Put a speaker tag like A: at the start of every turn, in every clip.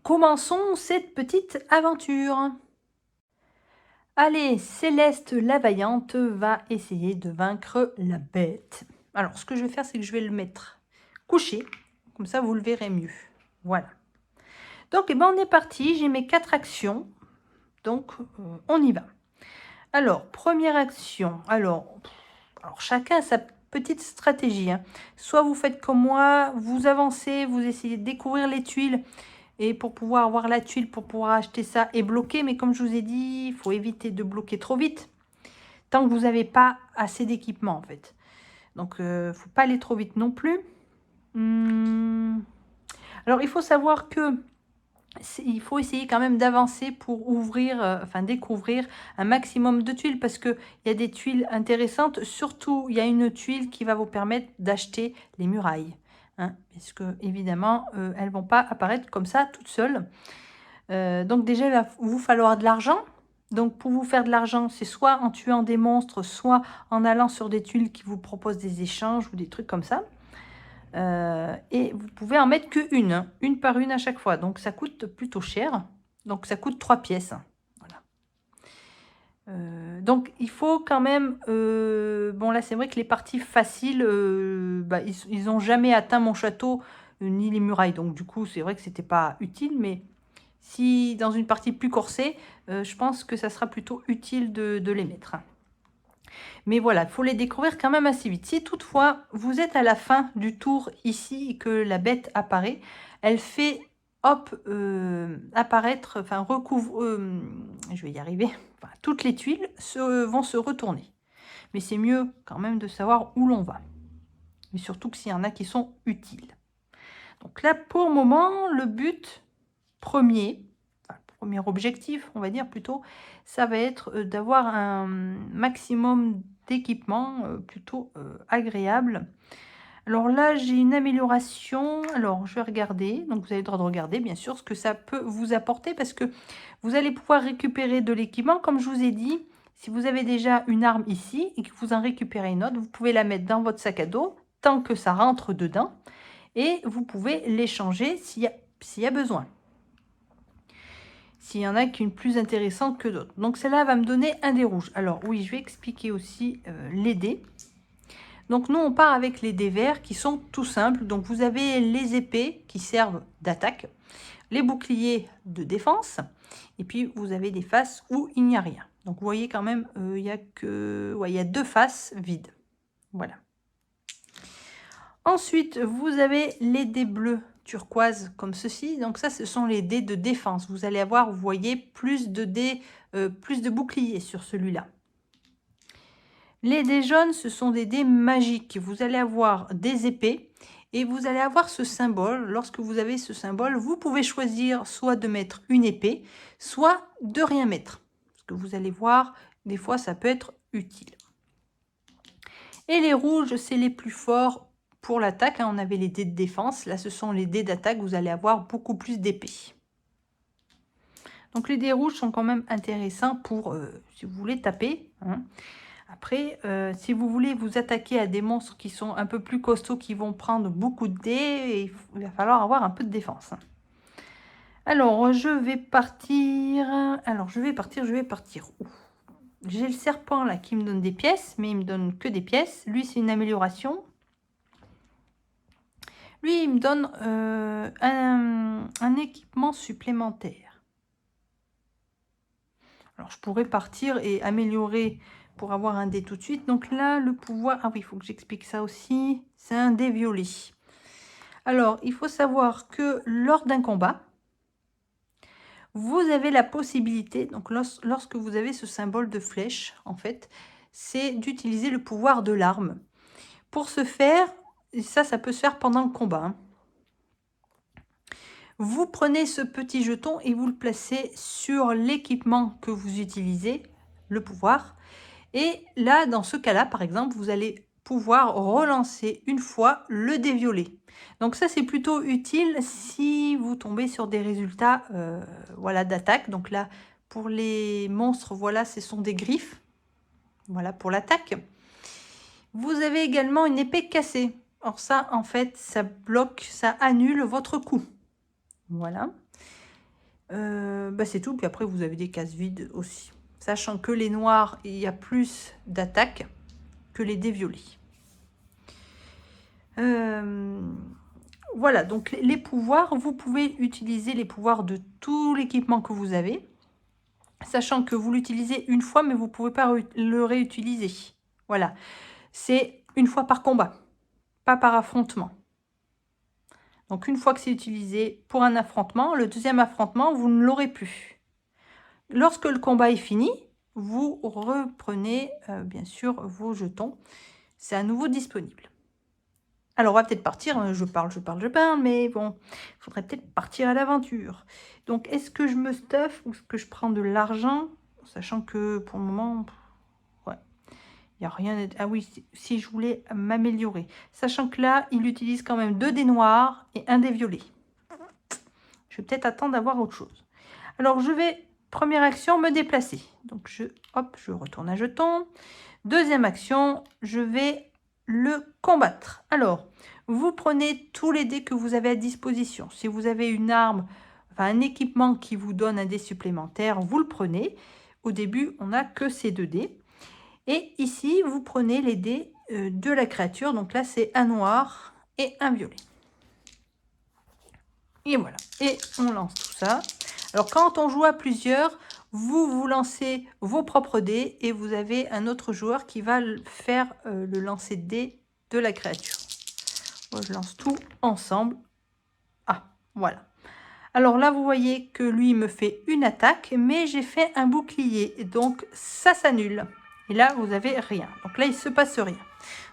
A: commençons cette petite aventure. Allez, Céleste la Vaillante va essayer de vaincre la bête. Alors, ce que je vais faire, c'est que je vais le mettre couché. Comme ça, vous le verrez mieux. Voilà. Donc, eh ben, on est parti. J'ai mes 4 actions. Donc, on y va. Alors, première action. Alors chacun a sa petite stratégie. Hein. Soit vous faites comme moi, vous avancez, vous essayez de découvrir les tuiles. Et pour pouvoir avoir la tuile, pour pouvoir acheter ça et bloquer. Mais comme je vous ai dit, il faut éviter de bloquer trop vite. Tant que vous n'avez pas assez d'équipement, en fait. Donc, il ne faut pas aller trop vite non plus. Alors, il faut savoir que il faut essayer quand même d'avancer pour ouvrir, découvrir un maximum de tuiles. Parce qu'il y a des tuiles intéressantes. Surtout, il y a une tuile qui va vous permettre d'acheter les murailles. Hein, parce que évidemment, elles ne vont pas apparaître comme ça toutes seules. Donc déjà, il va vous falloir de l'argent. Donc pour vous faire de l'argent, c'est soit en tuant des monstres, soit en allant sur des tuiles qui vous proposent des échanges ou des trucs comme ça. Et vous pouvez en mettre qu'une, hein, une par une à chaque fois. Donc ça coûte plutôt cher. Donc ça coûte 3 pièces. Voilà. Donc il faut quand même... bon là c'est vrai que les parties faciles, ils n'ont jamais atteint mon château ni les murailles. Donc du coup c'est vrai que c'était pas utile, mais... Si dans une partie plus corsée, je pense que ça sera plutôt utile de les mettre. Mais voilà, il faut les découvrir quand même assez vite. Si toutefois, vous êtes à la fin du tour ici et que la bête apparaît, elle fait, hop, apparaître, enfin, recouvre, je vais y arriver, enfin, toutes les tuiles vont se retourner. Mais c'est mieux quand même de savoir où l'on va. Mais surtout que s'il y en a qui sont utiles. Donc là, pour le moment, le but... premier objectif, on va dire plutôt, ça va être d'avoir un maximum d'équipement plutôt agréable. Alors là, j'ai une amélioration. Alors, je vais regarder. Donc, vous avez le droit de regarder, bien sûr, ce que ça peut vous apporter parce que vous allez pouvoir récupérer de l'équipement. Comme je vous ai dit, si vous avez déjà une arme ici et que vous en récupérez une autre, vous pouvez la mettre dans votre sac à dos tant que ça rentre dedans et vous pouvez l'échanger s'il y a besoin. S'il y en a qui est une plus intéressante que d'autres. Donc celle-là va me donner un dé rouge. Alors oui, je vais expliquer aussi les dés. Donc nous, on part avec les dés verts qui sont tout simples. Donc vous avez les épées qui servent d'attaque, les boucliers de défense, et puis vous avez des faces où il n'y a rien. Donc vous voyez quand même, il y a 2 faces vides. Voilà. Ensuite, vous avez les dés bleus turquoise comme ceci. Donc ça, ce sont les dés de défense. Vous allez avoir, vous voyez, plus de dés, plus de boucliers sur celui-là. Les dés jaunes, ce sont des dés magiques. Vous allez avoir des épées et vous allez avoir ce symbole. Lorsque vous avez ce symbole, vous pouvez choisir soit de mettre une épée, soit de rien mettre. Parce que vous allez voir, des fois, ça peut être utile. Et les rouges, c'est les plus forts pour l'attaque. On avait les dés de défense. Là, ce sont les dés d'attaque. Vous allez avoir beaucoup plus d'épées. Donc, les dés rouges sont quand même intéressants pour, si vous voulez, taper. Hein. Après, si vous voulez vous attaquer à des monstres qui sont un peu plus costauds, qui vont prendre beaucoup de dés, il va falloir avoir un peu de défense. Alors, je vais partir. J'ai le serpent là qui me donne des pièces, mais il me donne que des pièces. Lui, c'est une amélioration. Lui, il me donne un équipement supplémentaire. Alors, je pourrais partir et améliorer pour avoir un dé tout de suite. Donc là, le pouvoir... Ah oui, il faut que j'explique ça aussi. C'est un dé violet. Alors, il faut savoir que lors d'un combat, vous avez la possibilité, donc lorsque vous avez ce symbole de flèche, en fait, c'est d'utiliser le pouvoir de l'arme. Pour ce faire, ça peut se faire pendant le combat. Hein. Vous prenez ce petit jeton et vous le placez sur l'équipement que vous utilisez, le pouvoir. Et là, dans ce cas-là, par exemple, vous allez pouvoir relancer une fois le dé violet. Donc ça, c'est plutôt utile si vous tombez sur des résultats voilà, d'attaque. Donc là, pour les monstres, voilà, ce sont des griffes. Voilà, pour l'attaque. Vous avez également une épée cassée. Or ça, en fait, ça bloque, ça annule votre coup. Voilà. Bah, c'est tout. Puis après, vous avez des cases vides aussi. Sachant que les noirs, il y a plus d'attaques que les dés violets. Voilà, donc les pouvoirs, vous pouvez utiliser les pouvoirs de tout l'équipement que vous avez. Sachant que vous l'utilisez une fois, mais vous ne pouvez pas le réutiliser. Voilà, c'est une fois par combat, pas par affrontement. Donc une fois que c'est utilisé pour un affrontement, le deuxième affrontement, vous ne l'aurez plus. Lorsque le combat est fini, vous reprenez bien sûr vos jetons. C'est à nouveau disponible. Alors on va peut-être partir, hein, je parle, mais bon, il faudrait peut-être partir à l'aventure. Donc est-ce que je me stuff ou est-ce que je prends de l'argent? Sachant que pour le moment, ouais, il n'y a rien. Ah oui, si je voulais m'améliorer. Sachant que là, il utilise quand même 2 dés noirs et 1 dé violet. Je vais peut-être attendre d'avoir autre chose. Alors je vais, première action, me déplacer. Donc hop, je retourne à jeton. Deuxième action, je vais le combattre. Alors, vous prenez tous les dés que vous avez à disposition. Si vous avez une arme, enfin un équipement qui vous donne un dé supplémentaire, vous le prenez. Au début, on n'a que ces 2 dés. Et ici, vous prenez les dés de la créature. Donc là, c'est un noir et un violet. Et voilà. Et on lance tout ça. Alors, quand on joue à plusieurs, vous lancez vos propres dés et vous avez un autre joueur qui va faire le lancer de dés de la créature. Moi, je lance tout ensemble. Ah, voilà. Alors là, vous voyez que lui me fait une attaque, mais j'ai fait un bouclier. Donc, ça s'annule. Et là, vous n'avez rien. Donc là, il ne se passe rien.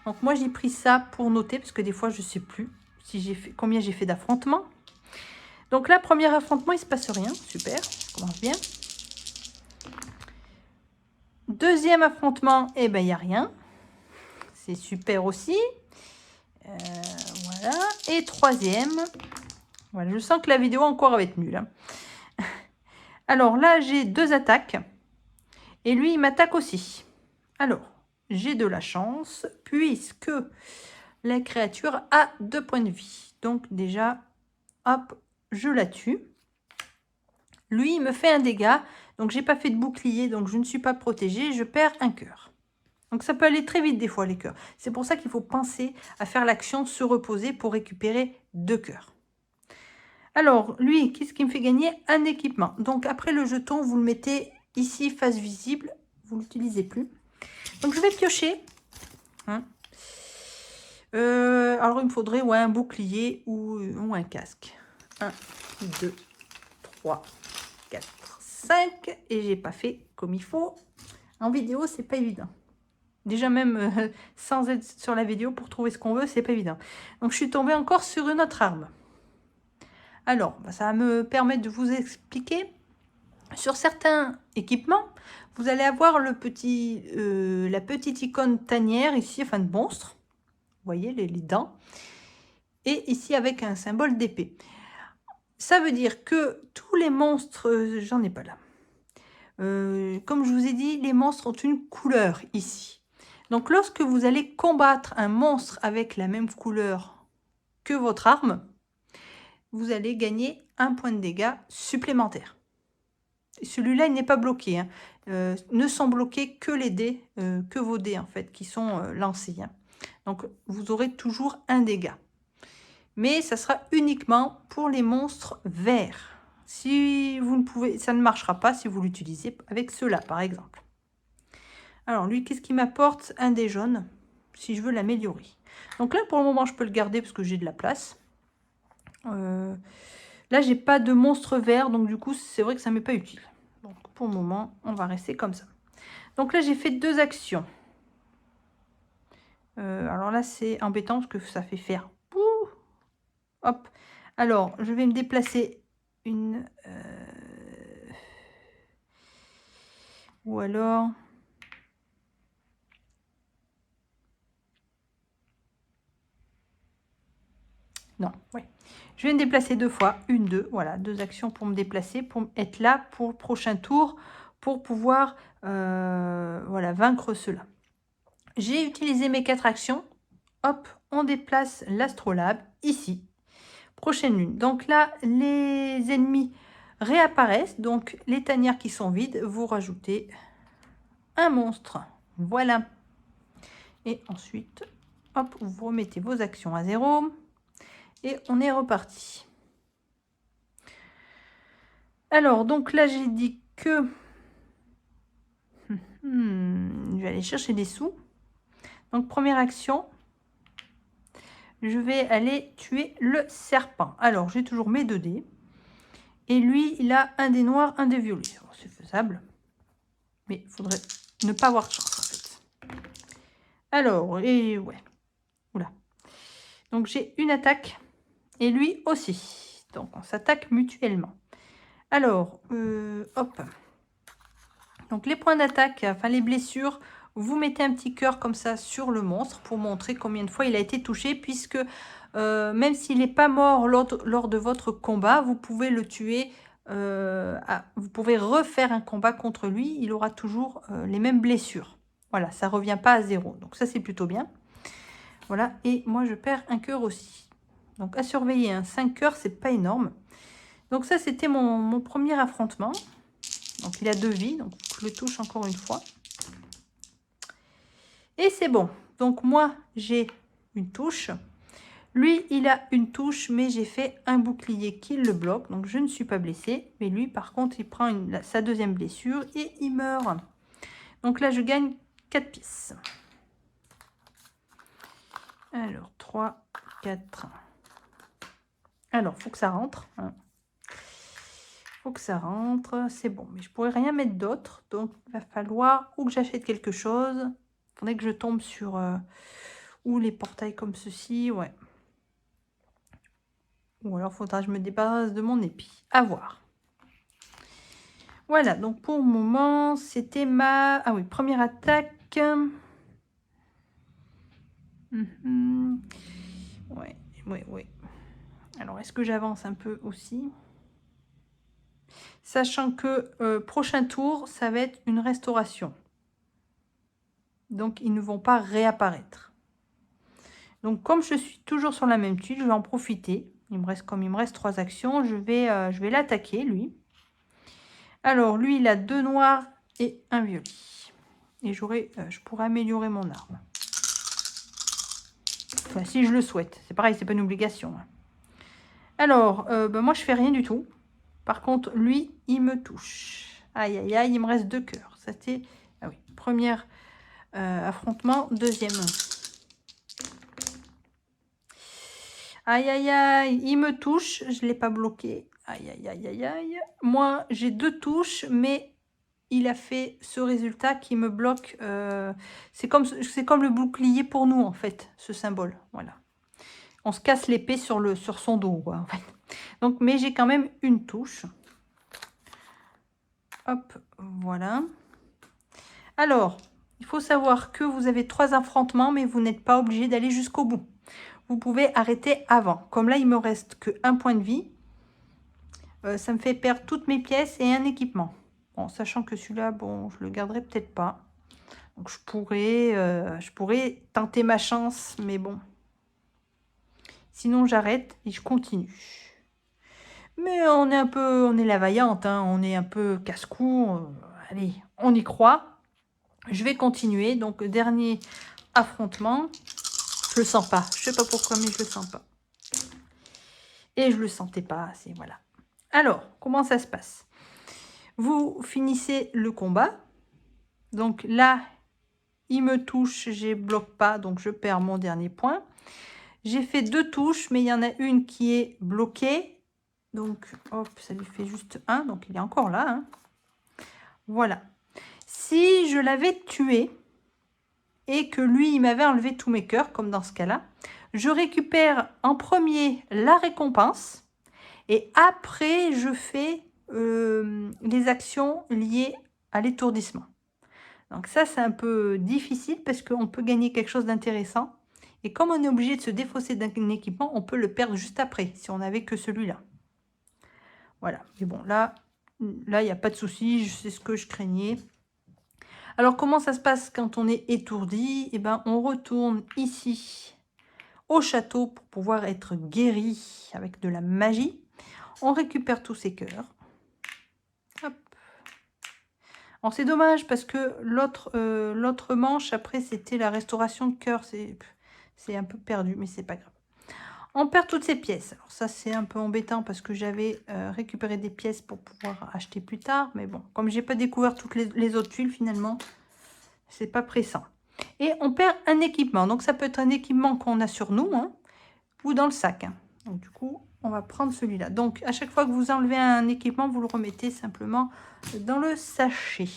A: Donc moi, j'ai pris ça pour noter, parce que des fois, je ne sais plus si j'ai fait, combien j'ai fait d'affrontements. Donc là, premier affrontement, il ne se passe rien. Super, ça commence bien. Deuxième affrontement, eh ben, il n'y a rien. C'est super aussi. Voilà. Et troisième. Voilà, je sens que la vidéo encore va être nulle. Hein. Alors là, j'ai 2 attaques. Et lui, il m'attaque aussi. Alors, j'ai de la chance, puisque la créature a 2 points de vie. Donc déjà, hop, je la tue. Lui, il me fait un dégât. Donc, j'ai pas fait de bouclier, donc je ne suis pas protégée. Je perds un cœur. Donc, ça peut aller très vite des fois, les cœurs. C'est pour ça qu'il faut penser à faire l'action se reposer pour récupérer 2 cœurs. Alors, lui, qu'est-ce qui me fait gagner? Un équipement. Donc, après le jeton, vous le mettez ici, face visible. Vous ne l'utilisez plus. Donc, je vais piocher. Hein. Alors, il me faudrait un bouclier ou un casque. 1, 2, 3, 4, 5. Et j'ai pas fait comme il faut. En vidéo, c'est pas évident. Déjà, même sans être sur la vidéo, pour trouver ce qu'on veut, c'est pas évident. Donc, je suis tombée encore sur une autre arme. Alors, ça va me permettre de vous expliquer. Sur certains équipements, vous allez avoir la petite icône tanière ici, enfin de monstre. Vous voyez les dents. Et ici avec un symbole d'épée. Ça veut dire que tous les monstres, j'en ai pas là. Comme je vous ai dit, les monstres ont une couleur ici. Donc lorsque vous allez combattre un monstre avec la même couleur que votre arme, vous allez gagner un point de dégâts supplémentaire. Celui-là, il n'est pas bloqué. Hein. Ne sont bloqués que les dés, que vos dés en fait, qui sont lancés. Hein. Donc, vous aurez toujours un dégât. Mais ça sera uniquement pour les monstres verts. Si vous ne pouvez, ça ne marchera pas si vous l'utilisez avec ceux-là, par exemple. Alors, lui, qu'est-ce qui m'apporte? Un dé jaune, si je veux l'améliorer. Donc là, pour le moment, je peux le garder parce que j'ai de la place. Là, j'ai pas de monstre vert, donc du coup, c'est vrai que ça m'est pas utile. Donc, pour le moment, on va rester comme ça. Donc là, j'ai fait 2 actions. Alors là, c'est embêtant parce que ça fait faire... Ouh, hop. Alors, je vais me déplacer une... Ou alors... Non, oui. Je vais me déplacer 2 fois. 1, 2. Voilà, 2 actions pour me déplacer, pour être là pour le prochain tour, pour pouvoir voilà, vaincre cela. J'ai utilisé mes 4 actions. Hop, on déplace l'astrolabe ici. Prochaine lune. Donc là, les ennemis réapparaissent. Donc, les tanières qui sont vides, vous rajoutez un monstre. Voilà. Et ensuite, hop, vous remettez vos actions à 0. Et on est reparti. Alors, donc là, j'ai dit que... je vais aller chercher des sous. Donc, première action, je vais aller tuer le serpent. Alors, j'ai toujours mes 2 dés. Et lui, il a un dé noir, un dé violet. C'est faisable. Mais il faudrait ne pas avoir de chance, en fait. Alors, et ouais. Oula. Donc, j'ai une attaque. Et lui aussi. Donc, on s'attaque mutuellement. Alors, hop. Donc, les points d'attaque, enfin les blessures, vous mettez un petit cœur comme ça sur le monstre pour montrer combien de fois il a été touché, puisque même s'il n'est pas mort lors de votre combat, vous pouvez le tuer, vous pouvez refaire un combat contre lui, il aura toujours les mêmes blessures. Voilà, ça ne revient pas à 0. Donc ça, c'est plutôt bien. Voilà, et moi, je perds un cœur aussi. Donc à surveiller, hein, 5 cœurs, c'est pas énorme. Donc ça, c'était mon premier affrontement. Donc il a 2 vies, donc je le touche encore une fois. Et c'est bon. Donc moi, j'ai une touche. Lui, il a une touche, mais j'ai fait un bouclier qui le bloque. Donc je ne suis pas blessée. Mais lui, par contre, il prend sa deuxième blessure et il meurt. Donc là, je gagne 4 pièces. Alors, 3, 4. Alors, il faut que ça rentre. Hein. Faut que ça rentre, c'est bon. Mais je pourrais rien mettre d'autre. Donc, il va falloir ou que j'achète quelque chose. Il faudrait que je tombe sur... ou les portails comme ceci, ouais. Ou alors, faudra que je me débarrasse de mon épi. À voir. Voilà, donc pour le moment, c'était ma... Ah oui, première attaque. Ouais, ouais, ouais. Alors, est-ce que j'avance un peu aussi? Sachant que prochain tour, ça va être une restauration. Donc, ils ne vont pas réapparaître. Donc, comme je suis toujours sur la même tuile, je vais en profiter. Comme il me reste 3 actions, je vais l'attaquer, lui. Alors, lui, il a 2 noirs et un violet. Et je pourrais améliorer mon arme. Enfin, si je le souhaite. C'est pareil, c'est pas une obligation. Alors, moi, je fais rien du tout. Par contre, lui, il me touche. Aïe, aïe, aïe, il me reste 2 cœurs. C'était... Ah oui, premier affrontement, deuxième. Aïe, aïe, aïe, il me touche. Je ne l'ai pas bloqué. Aïe, aïe, aïe, aïe, aïe. Moi, j'ai 2 touches, mais il a fait ce résultat qui me bloque. C'est comme le bouclier pour nous, en fait, ce symbole. Voilà. On se casse l'épée sur son dos, quoi, en fait. Donc, mais j'ai quand même une touche. Hop, voilà. Alors, il faut savoir que vous avez 3 affrontements, mais vous n'êtes pas obligé d'aller jusqu'au bout. Vous pouvez arrêter avant. Comme là, il me reste que 1 point de vie. Ça me fait perdre toutes mes pièces et un équipement. Bon, sachant que celui-là, bon, je le garderai peut-être pas. Donc, je pourrais tenter ma chance, mais bon. Sinon, j'arrête et je continue. Mais on est la vaillante, hein, on est un peu casse-cou. Allez, on y croit. Je vais continuer. Donc, dernier affrontement. Je le sens pas. Je sais pas pourquoi, mais je le sens pas. Et je le sentais pas assez, voilà. Alors, comment ça se passe? Vous finissez le combat. Donc là, il me touche, je bloque pas, donc je perds mon dernier point. J'ai fait 2 touches, mais il y en a une qui est bloquée. Donc, hop, ça lui fait juste 1. Donc, il est encore là. Hein. Voilà. Si je l'avais tué et que lui, il m'avait enlevé tous mes cœurs, comme dans ce cas-là, je récupère en premier la récompense. Et après, je fais les actions liées à l'étourdissement. Donc ça, c'est un peu difficile parce qu'on peut gagner quelque chose d'intéressant. Et comme on est obligé de se défausser d'un équipement, on peut le perdre juste après, si on n'avait que celui-là. Voilà. Mais bon, là, il n'y a pas de souci, je sais ce que je craignais. Alors, comment ça se passe quand on est étourdi? Eh bien, on retourne ici au château pour pouvoir être guéri avec de la magie. On récupère tous ces cœurs. Alors c'est dommage parce que l'autre manche, après, c'était la restauration de cœur. C'est un peu perdu, mais c'est pas grave. On perd toutes ces pièces. Alors ça, c'est un peu embêtant parce que j'avais récupéré des pièces pour pouvoir acheter plus tard. Mais bon, comme j'ai pas découvert toutes les autres tuiles, finalement, c'est pas pressant. Et on perd un équipement. Donc ça peut être un équipement qu'on a sur nous, hein, ou dans le sac. Hein. Donc du coup, on va prendre celui-là. Donc à chaque fois que vous enlevez un équipement, vous le remettez simplement dans le sachet.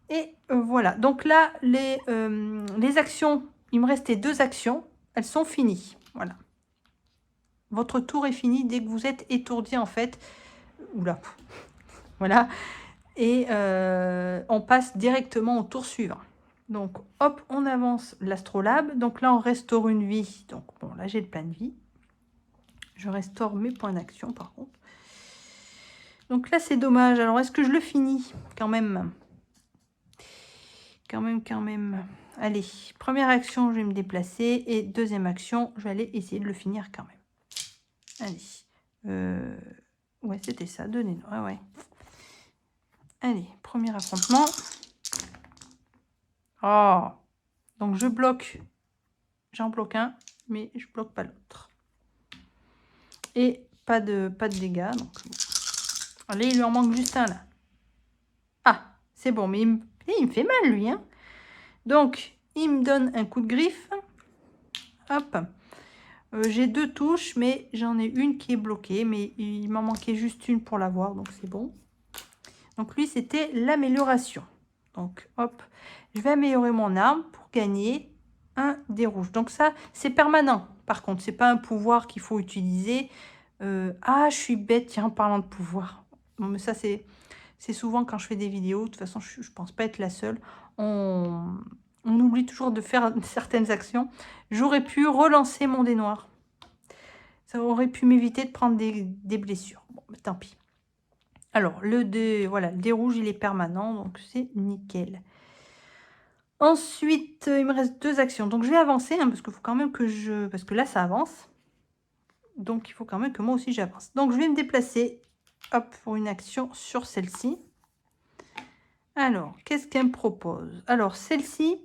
A: Et voilà. Donc là, les actions, il me restait 2 actions. Elles sont finies. Voilà. Votre tour est fini dès que vous êtes étourdi en fait. Oula. Voilà. Et on passe directement au tour suivant. Donc hop, on avance l'astrolabe. Donc là, on restaure une vie. Donc bon, là, j'ai le plein de vie. Je restaure mes points d'action par contre. Donc là, c'est dommage. Alors, est-ce que je le finis quand même? Quand même. Allez, première action, je vais me déplacer. Et deuxième action, je vais aller essayer de le finir quand même. Allez. Ouais, c'était ça. Donnez-nous. Ouais. Allez, premier affrontement. Oh. Donc, je bloque. J'en bloque un, mais je bloque pas l'autre. Et pas de dégâts. Donc, allez, il lui en manque juste un là. Ah, c'est bon, mais il me fait mal lui. Hein. Donc, il me donne un coup de griffe. Hop. J'ai 2 touches, mais j'en ai une qui est bloquée. Mais il m'en manquait juste une pour l'avoir, donc c'est bon. Donc, lui, c'était l'amélioration. Donc, hop. Je vais améliorer mon arme pour gagner un dé rouge. Donc, ça, c'est permanent. Par contre, c'est pas un pouvoir qu'il faut utiliser. Ah, je suis bête, tiens, en parlant de pouvoir. Bon, mais ça, c'est souvent quand je fais des vidéos. De toute façon, je ne pense pas être la seule. On oublie toujours de faire certaines actions. J'aurais pu relancer mon dé noir. Ça aurait pu m'éviter de prendre des blessures. Bon, mais tant pis. Alors, le dé rouge, il est permanent, donc c'est nickel. Ensuite, il me reste 2 actions. Donc, je vais avancer, hein, parce qu'il faut quand même que je... Parce que là, ça avance. Donc, il faut quand même que moi aussi, j'avance. Donc, je vais me déplacer, hop, pour une action sur celle-ci. Alors, qu'est-ce qu'elle me propose? Alors, celle-ci,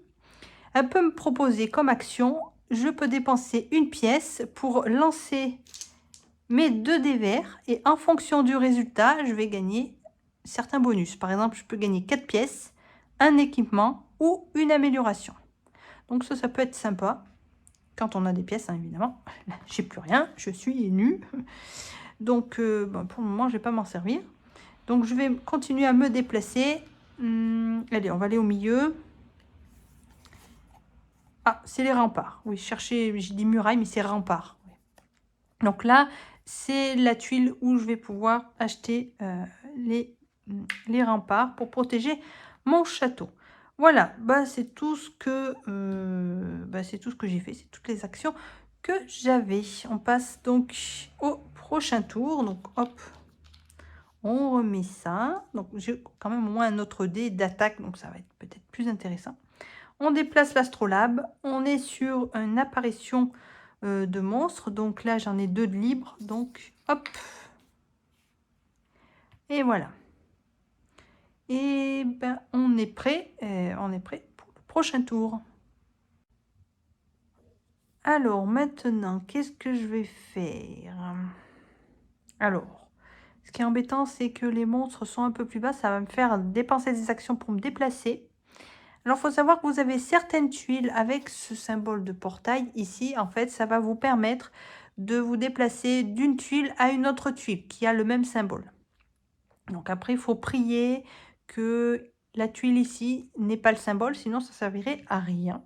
A: elle peut me proposer comme action, je peux dépenser une pièce pour lancer mes 2 dés verts et en fonction du résultat, je vais gagner certains bonus. Par exemple, je peux gagner 4 pièces, un équipement ou une amélioration. Donc ça peut être sympa quand on a des pièces, hein, évidemment. J'ai plus rien, je suis nue. Donc bon, pour le moment, je ne vais pas m'en servir. Donc je vais continuer à me déplacer. Allez, on va aller au milieu. Ah, c'est les remparts. Oui, chercher, j'ai dit muraille, mais c'est remparts. Donc là, c'est la tuile où je vais pouvoir acheter les remparts pour protéger mon château. Voilà, c'est tout ce que j'ai fait, c'est toutes les actions que j'avais. On passe donc au prochain tour. Donc hop, on remet ça. Donc j'ai quand même au moins un autre dé d'attaque, donc ça va être peut-être plus intéressant. On déplace l'astrolabe. On est sur une apparition de monstres. Donc là, j'en ai 2 de libre. Donc, hop. Et voilà. Et ben, on est prêt. On est prêt pour le prochain tour. Alors, maintenant, qu'est-ce que je vais faire? Alors, ce qui est embêtant, c'est que les monstres sont un peu plus bas. Ça va me faire dépenser des actions pour me déplacer. Alors, il faut savoir que vous avez certaines tuiles avec ce symbole de portail. Ici, en fait, ça va vous permettre de vous déplacer d'une tuile à une autre tuile qui a le même symbole. Donc après, il faut prier que la tuile ici n'ait pas le symbole, sinon ça servirait à rien.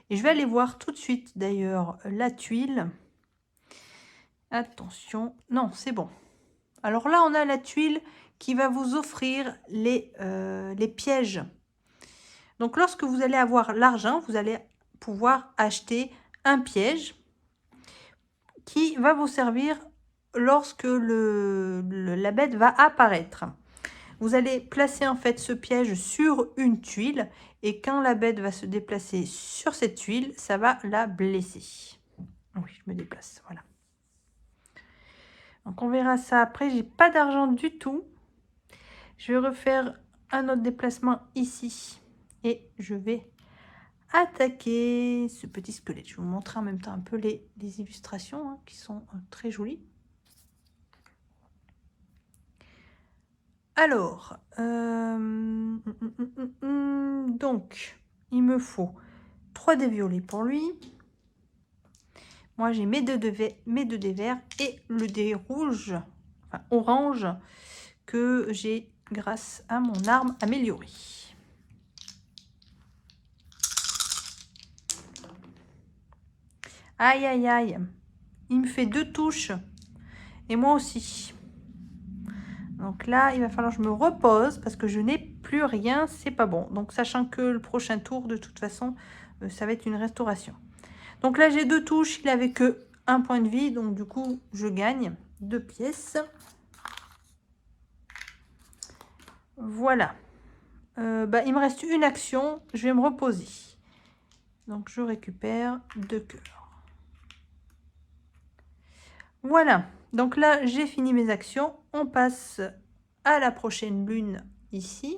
A: Et je vais aller voir tout de suite, d'ailleurs, la tuile. Attention, non, c'est bon. Alors là, on a la tuile qui va vous offrir les pièges. Donc, lorsque vous allez avoir l'argent, vous allez pouvoir acheter un piège qui va vous servir lorsque la bête va apparaître. Vous allez placer en fait ce piège sur une tuile et quand la bête va se déplacer sur cette tuile, ça va la blesser. Oui, je me déplace, voilà. Donc, on verra ça après. J'ai pas d'argent du tout. Je vais refaire un autre déplacement ici. Et je vais attaquer ce petit squelette. Je vais vous montrer en même temps un peu les illustrations hein, qui sont très jolies. Alors, donc, il me faut 3 dés violets pour lui. Moi, j'ai mes deux dés verts et le dé rouge, enfin orange, que j'ai grâce à mon arme améliorée. Aïe, aïe, aïe. Il me fait 2 touches. Et moi aussi. Donc là, il va falloir que je me repose parce que je n'ai plus rien. C'est pas bon. Donc, sachant que le prochain tour, de toute façon, ça va être une restauration. Donc là, j'ai 2 touches. Il avait que 1 point de vie. Donc, du coup, je gagne 2 pièces. Voilà. Il me reste une action. Je vais me reposer. Donc, je récupère 2 cœurs. Voilà. Donc là, j'ai fini mes actions. On passe à la prochaine lune ici.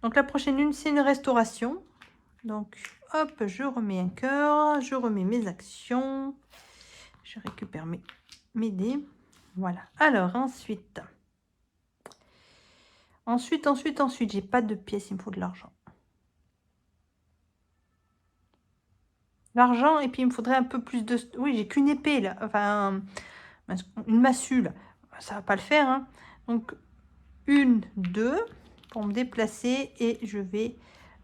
A: Donc la prochaine lune, c'est une restauration. Donc, hop, je remets un cœur. Je remets mes actions. Je récupère mes dés. Voilà. Alors, ensuite, j'ai pas de pièces, il me faut de l'argent. L'argent, et puis il me faudrait un peu plus de... Oui, j'ai qu'une épée, là. Enfin, une massue, là. Ça va pas le faire, hein. Donc, 1, 2, pour me déplacer. Et je vais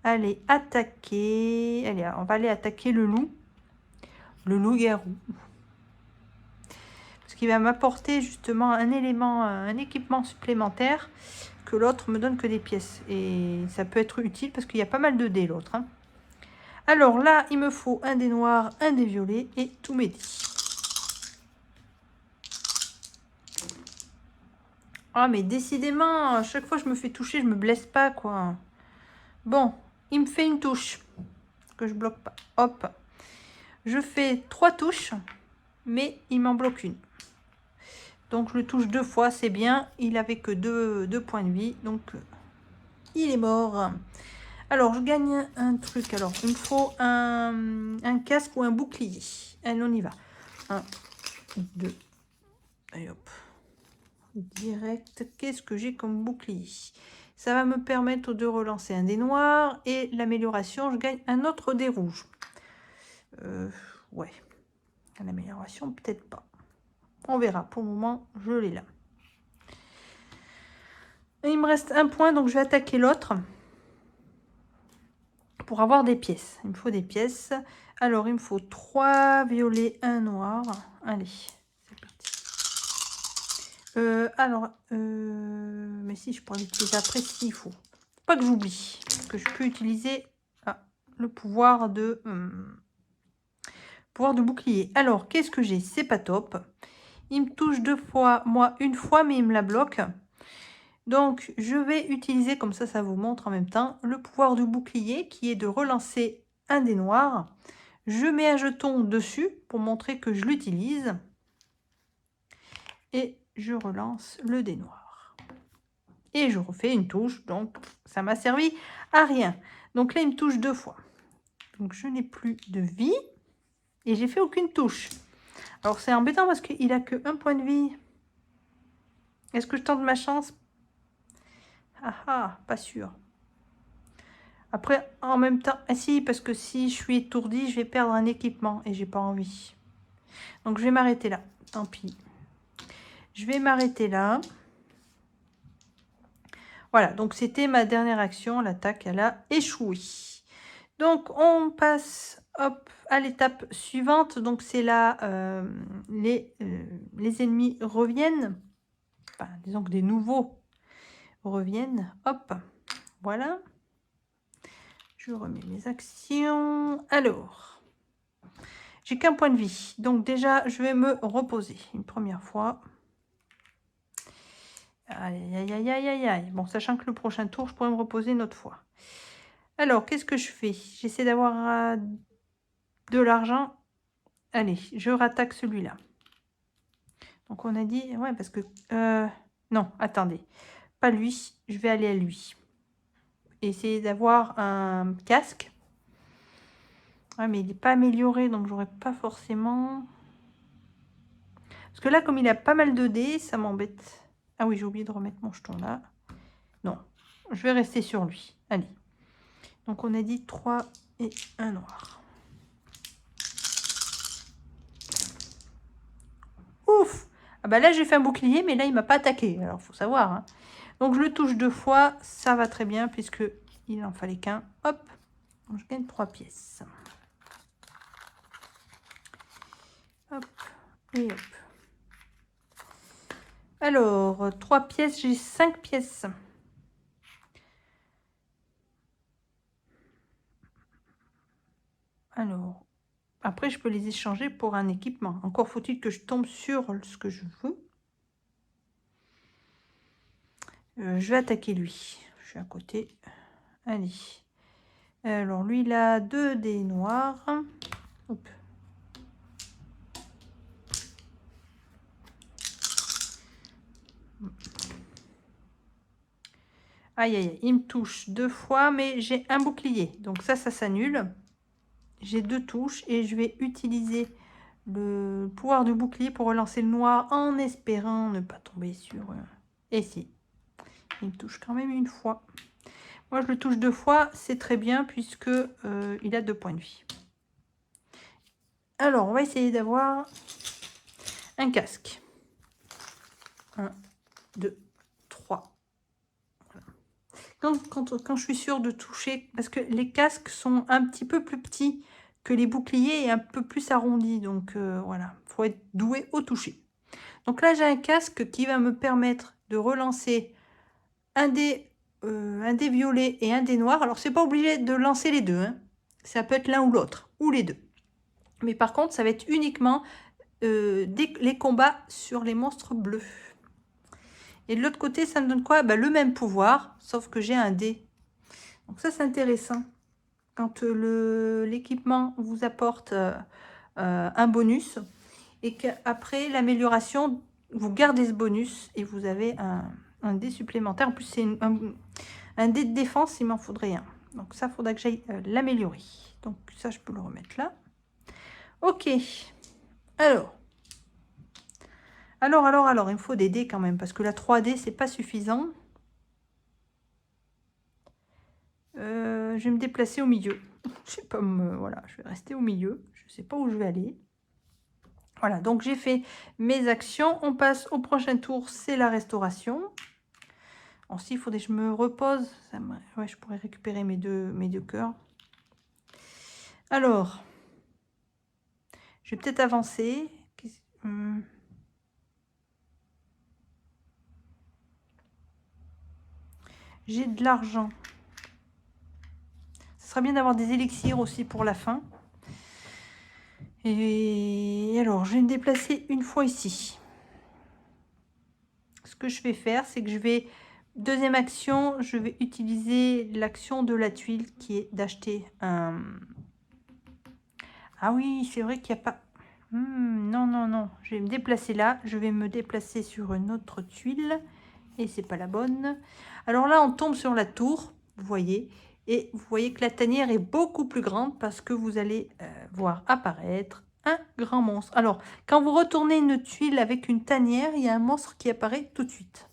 A: aller attaquer... Allez, on va aller attaquer le loup. Le loup-garou. Parce qu'il va m'apporter justement un élément, un équipement supplémentaire que l'autre me donne que des pièces. Et ça peut être utile parce qu'il y a pas mal de dés l'autre. Hein. Alors là, il me faut un dé noir, un dé violet et tous mes dés. Ah mais décidément, à chaque fois que je me fais toucher, je me blesse pas quoi. Bon, il me fait une touche que je bloque pas. Hop. Je fais 3 touches, mais il m'en bloque une. Donc je le touche 2 fois, c'est bien. Il avait que 2 points de vie, donc il est mort. Alors je gagne un truc. Alors il me faut un casque ou un bouclier. Allez, on y va. 1, 2. Allez hop. Direct. Qu'est-ce que j'ai comme bouclier? Ça va me permettre de relancer un dé noir et l'amélioration, je gagne un autre dé rouge. Ouais. L'amélioration, peut-être pas. On verra. Pour le moment, je l'ai là. Et il me reste un point, donc je vais attaquer l'autre pour avoir des pièces. Il me faut des pièces. Alors, il me faut 3 violets, 1 noir. Allez, c'est parti. Mais si, je pourrais l'utiliser après s'il faut. Pas que j'oublie que je peux utiliser le pouvoir de bouclier. Alors, qu'est-ce que j'ai? C'est pas top. Il me touche 2 fois, moi une fois, mais il me la bloque. Donc, je vais utiliser, comme ça vous montre en même temps, le pouvoir du bouclier qui est de relancer un dé noir. Je mets un jeton dessus pour montrer que je l'utilise. Et je relance le dé noir. Et je refais une touche, donc ça m'a servi à rien. Donc là, il me touche 2 fois. Donc, je n'ai plus de vie et j'ai fait aucune touche. Alors, c'est embêtant parce qu'il a que 1 point de vie. Est-ce que je tente ma chance? Ah, pas sûr. Après, en même temps, ah si, parce que si je suis étourdie, je vais perdre un équipement et j'ai pas envie. Donc, je vais m'arrêter là. Tant pis. Je vais m'arrêter là. Voilà, donc c'était ma dernière action. L'attaque, elle a échoué. Donc, on passe hop, à l'étape suivante. Donc, c'est là, les ennemis reviennent. Enfin, disons que des nouveaux reviennent. Hop, voilà. Je remets mes actions. Alors, j'ai qu'un point de vie. Donc déjà, je vais me reposer une première fois. Aïe, aïe, aïe, aïe, aïe, aïe. Bon, sachant que le prochain tour, je pourrais me reposer une autre fois. Alors, qu'est-ce que je fais? J'essaie d'avoir de l'argent. Allez, je rattaque celui-là. Donc, on a dit... Ouais, parce que... non, attendez. pas lui, je vais aller à lui. Essayer d'avoir un casque. Ouais, mais il n'est pas amélioré, donc j'aurais pas forcément... Parce que là, comme il a pas mal de dés, ça m'embête. Ah oui, j'ai oublié de remettre mon jeton là. Non, je vais rester sur lui. Allez. Donc on a dit 3 et un noir. Ouf! Ah bah là, j'ai fait un bouclier, mais là, il m'a pas attaqué. Alors, faut savoir. Hein. Donc, je le touche 2 fois. Ça va très bien, puisque il en fallait qu'un. Hop! Donc, je gagne 3 pièces. Hop. Et hop. Alors, 3 pièces, j'ai 5 pièces. Alors, après, je peux les échanger pour un équipement. Encore faut-il que je tombe sur ce que je veux. Je vais attaquer lui. Je suis à côté. Allez. Alors, lui, il a 2 dés noirs. Hop. Aïe, aïe, aïe, il me touche 2 fois, mais j'ai un bouclier. Donc ça s'annule. J'ai 2 touches et je vais utiliser le pouvoir du bouclier pour relancer le noir en espérant ne pas tomber sur... Et si, il me touche quand même une fois. Moi, je le touche 2 fois, c'est très bien puisque il a 2 points de vie. Alors, on va essayer d'avoir un casque. 1, 2, 3. Quand je suis sûre de toucher, parce que les casques sont un petit peu plus petits que les boucliers et un peu plus arrondis. Donc voilà, il faut être doué au toucher. Donc là, j'ai un casque qui va me permettre de relancer un dé violet et un dé noir. Alors, c'est pas obligé de lancer les deux. Hein. Ça peut être l'un ou l'autre, ou les deux. Mais par contre, ça va être uniquement les combats sur les monstres bleus. Et de l'autre côté, ça me donne quoi? Bah, le même pouvoir, sauf que j'ai un dé. Donc ça, c'est intéressant. Quand l'équipement vous apporte un bonus et qu'après l'amélioration, vous gardez ce bonus et vous avez un dé supplémentaire. En plus, c'est un dé de défense, il m'en faudrait un. Donc ça, il faudra que j'aille l'améliorer. Donc ça, je peux le remettre là. Ok. Alors, il me faut des dés quand même, parce que la 3D, c'est pas suffisant. Je vais me déplacer au milieu. Je sais pas, voilà, je vais rester au milieu. Je sais pas où je vais aller. Voilà, donc j'ai fait mes actions. On passe au prochain tour, c'est la restauration. Ensuite, il faudrait que je me repose. Ouais, je pourrais récupérer mes deux cœurs. Alors, je vais peut-être avancer. J'ai de l'argent. Ce serait bien d'avoir des élixirs aussi pour la fin. Et alors, je vais me déplacer une fois ici. Ce que je vais faire, c'est que je vais... Deuxième action, je vais utiliser l'action de la tuile qui est d'acheter un... Ah oui, c'est vrai qu'il n'y a pas... non, non, non. Je vais me déplacer là. Je vais me déplacer sur une autre tuile. Et c'est pas la bonne. Alors là, on tombe sur la tour, vous voyez. Et vous voyez que la tanière est beaucoup plus grande parce que vous allez voir apparaître un grand monstre. Alors, quand vous retournez une tuile avec une tanière, il y a un monstre qui apparaît tout de suite.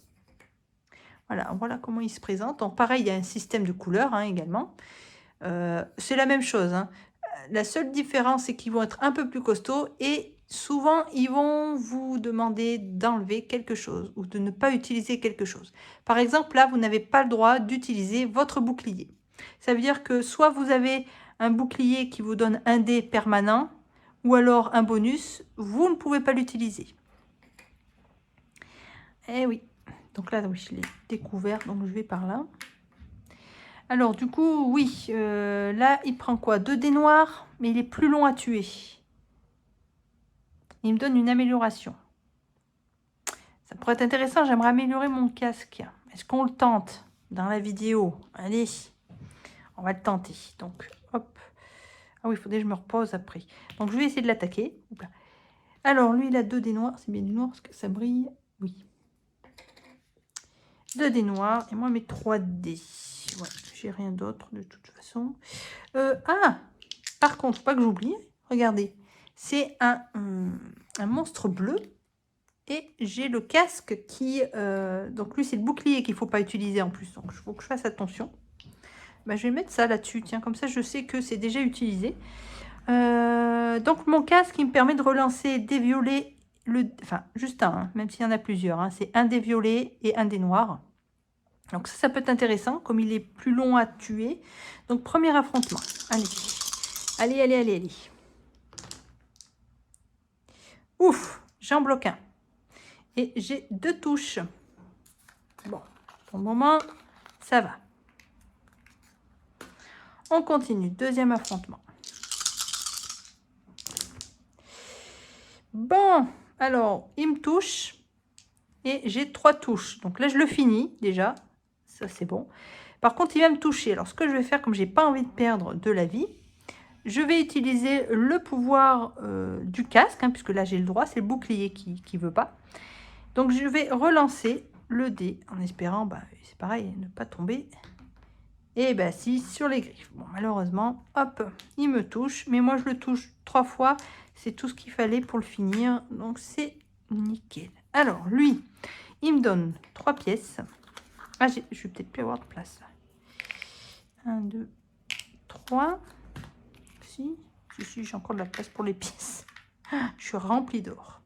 A: Voilà comment il se présente. Donc, pareil, il y a un système de couleurs hein, également. C'est la même chose. Hein. La seule différence, c'est qu'ils vont être un peu plus costauds et souvent, ils vont vous demander d'enlever quelque chose ou de ne pas utiliser quelque chose. Par exemple, là, vous n'avez pas le droit d'utiliser votre bouclier. Ça veut dire que soit vous avez un bouclier qui vous donne un dé permanent ou alors un bonus, vous ne pouvez pas l'utiliser. Eh oui. Donc là, oui, je l'ai découvert, donc je vais par là. Alors, du coup, oui, là, il prend quoi? 2 dés noirs, mais il est plus long à tuer. Il me donne une amélioration. Ça pourrait être intéressant, j'aimerais améliorer mon casque. Est-ce qu'on le tente dans la vidéo? Allez, on va le tenter. Donc, hop. Ah oui, il faudrait que je me repose après. Donc, je vais essayer de l'attaquer. Alors, lui, il a 2 dés noirs. C'est bien du noir parce que ça brille. Oui. 2 dés noirs et moi mes 3 dés. Ouais, j'ai rien d'autre de toute façon. Ah, par contre, pas que j'oublie, regardez, c'est un monstre bleu et j'ai le casque qui... donc lui, c'est le bouclier qu'il ne faut pas utiliser en plus, donc il faut que je fasse attention. Bah, je vais mettre ça là-dessus, tiens, comme ça je sais que c'est déjà utilisé. Donc mon casque qui me permet de relancer des violets, enfin juste un, hein, même s'il y en a plusieurs, hein, c'est un des violets et un des noirs. Donc ça peut être intéressant, comme il est plus long à tuer. Donc premier affrontement, allez, allez, allez, allez, allez. Ouf, j'en bloque un. Et j'ai 2 touches. Bon, pour le moment, ça va. On continue, deuxième affrontement. Bon, alors, il me touche. Et j'ai 3 touches. Donc là, je le finis déjà. Ça, c'est bon. Par contre, il va me toucher. Alors, ce que je vais faire, comme j'ai pas envie de perdre de la vie, je vais utiliser le pouvoir du casque, hein, puisque là, j'ai le droit. C'est le bouclier qui ne veut pas. Donc, je vais relancer le dé en espérant, bah, c'est pareil, ne pas tomber. Et bah si, sur les griffes. Bon, malheureusement, hop, il me touche. Mais moi, je le touche 3 fois. C'est tout ce qu'il fallait pour le finir. Donc, c'est nickel. Alors, lui, il me donne 3 pièces. Ah, je vais peut-être plus avoir de place. 1, 2, 3. Si, j'ai encore de la place pour les pièces. Je suis remplie d'or.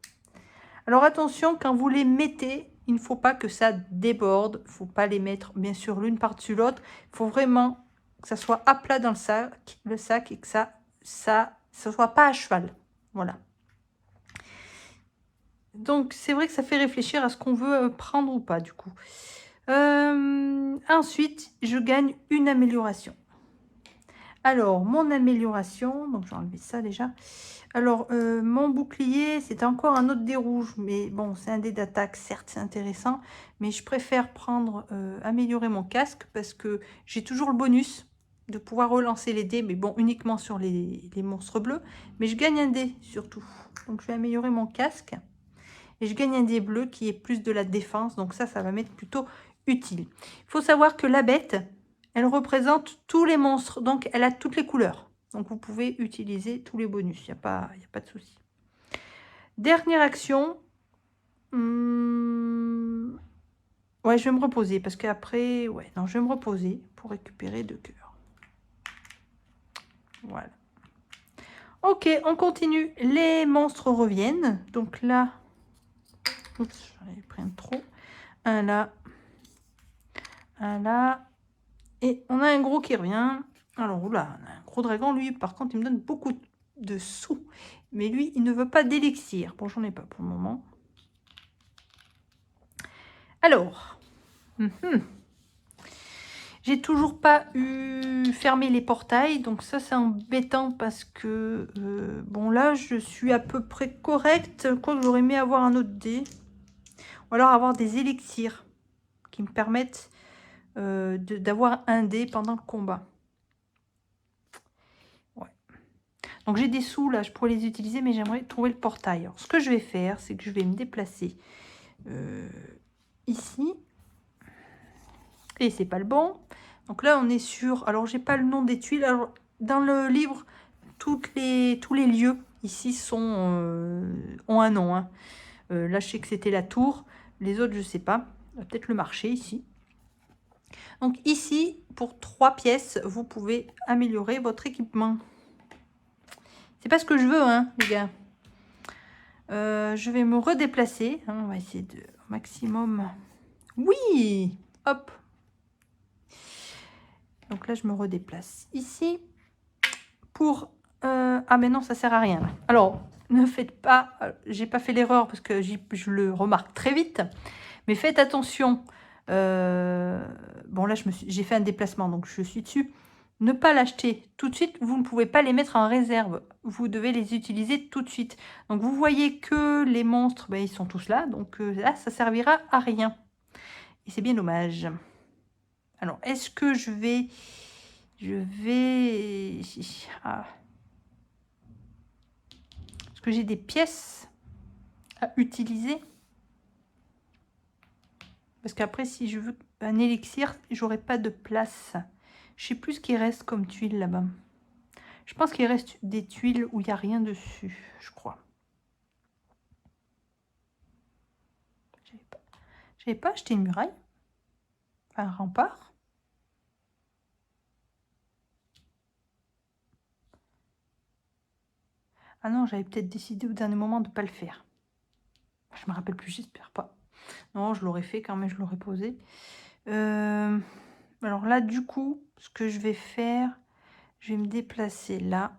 A: Alors, attention, quand vous les mettez, il ne faut pas que ça déborde. Il ne faut pas les mettre, bien sûr, l'une par-dessus l'autre. Il faut vraiment que ça soit à plat dans le sac et que ça soit pas à cheval. Voilà. Donc, c'est vrai que ça fait réfléchir à ce qu'on veut prendre ou pas, du coup. Ensuite, je gagne une amélioration. Alors, mon amélioration, donc j'ai enlevé ça déjà. Alors, mon bouclier, c'est encore un autre dé rouge, mais bon, c'est un dé d'attaque, certes, c'est intéressant, mais je préfère prendre, améliorer mon casque parce que j'ai toujours le bonus de pouvoir relancer les dés, mais bon, uniquement sur les monstres bleus, mais je gagne un dé surtout. Donc, je vais améliorer mon casque et je gagne un dé bleu qui est plus de la défense, donc ça va m'être plutôt utile. Il faut savoir que la bête, elle représente tous les monstres, donc elle a toutes les couleurs. Donc vous pouvez utiliser tous les bonus, il n'y a pas de souci. Dernière action. Ouais, je vais me reposer parce qu'après... Ouais, non, je vais me reposer pour récupérer 2 cœurs. Voilà. Ok, on continue. Les monstres reviennent. Donc là... Oups, j'en ai pris un trop. Un là. Un là. Et on a un gros qui revient. Alors, oula, on a un gros dragon. Lui, par contre, il me donne beaucoup de sous. Mais lui, il ne veut pas d'élixir. Bon, j'en ai pas pour le moment. Alors, j'ai toujours pas eu fermé les portails. Donc ça, c'est embêtant parce que... bon, là, je suis à peu près correcte. Quoique j'aurais aimé avoir un autre dé. Ou alors avoir des élixirs qui me permettent d'avoir un dé pendant le combat. Donc j'ai des sous là, je pourrais les utiliser, mais j'aimerais trouver le portail. Alors, ce que je vais faire, c'est que je vais me déplacer ici. Et c'est pas le bon. Donc là, on est sur... Alors, j'ai pas le nom des tuiles. Alors, dans le livre, tous les lieux ici ont un nom. Hein. Là, je sais que c'était la tour. Les autres, je sais pas. Peut-être le marché ici. Donc ici, pour 3 pièces, vous pouvez améliorer votre équipement. C'est pas ce que je veux, hein, les gars. Je vais me redéplacer. Hein, on va essayer de maximum. Oui, hop. Donc là, je me redéplace ici pour... Ah, mais non, ça sert à rien. Là. Alors, ne faites pas... J'ai pas fait l'erreur parce que je le remarque très vite. Mais faites attention. Bon, là, j'ai fait un déplacement, donc je suis dessus. Ne pas l'acheter tout de suite. Vous ne pouvez pas les mettre en réserve. Vous devez les utiliser tout de suite. Donc, vous voyez que les monstres, ben, ils sont tous là. Donc, là, ça servira à rien. Et c'est bien dommage. Alors, est-ce que je vais... Ah. Est-ce que j'ai des pièces à utiliser? Parce qu'après, si je veux un élixir, j'aurai pas de place. Je sais plus ce qu'il reste comme tuile là-bas. Je pense qu'il reste des tuiles où il n'y a rien dessus, je crois. J'avais pas acheté une muraille. Enfin, un rempart. Ah non, j'avais peut-être décidé au dernier moment de ne pas le faire. Je me rappelle plus, j'espère pas. Non, je l'aurais fait quand même, je l'aurais posé. Alors là, du coup, ce que je vais faire, je vais me déplacer là.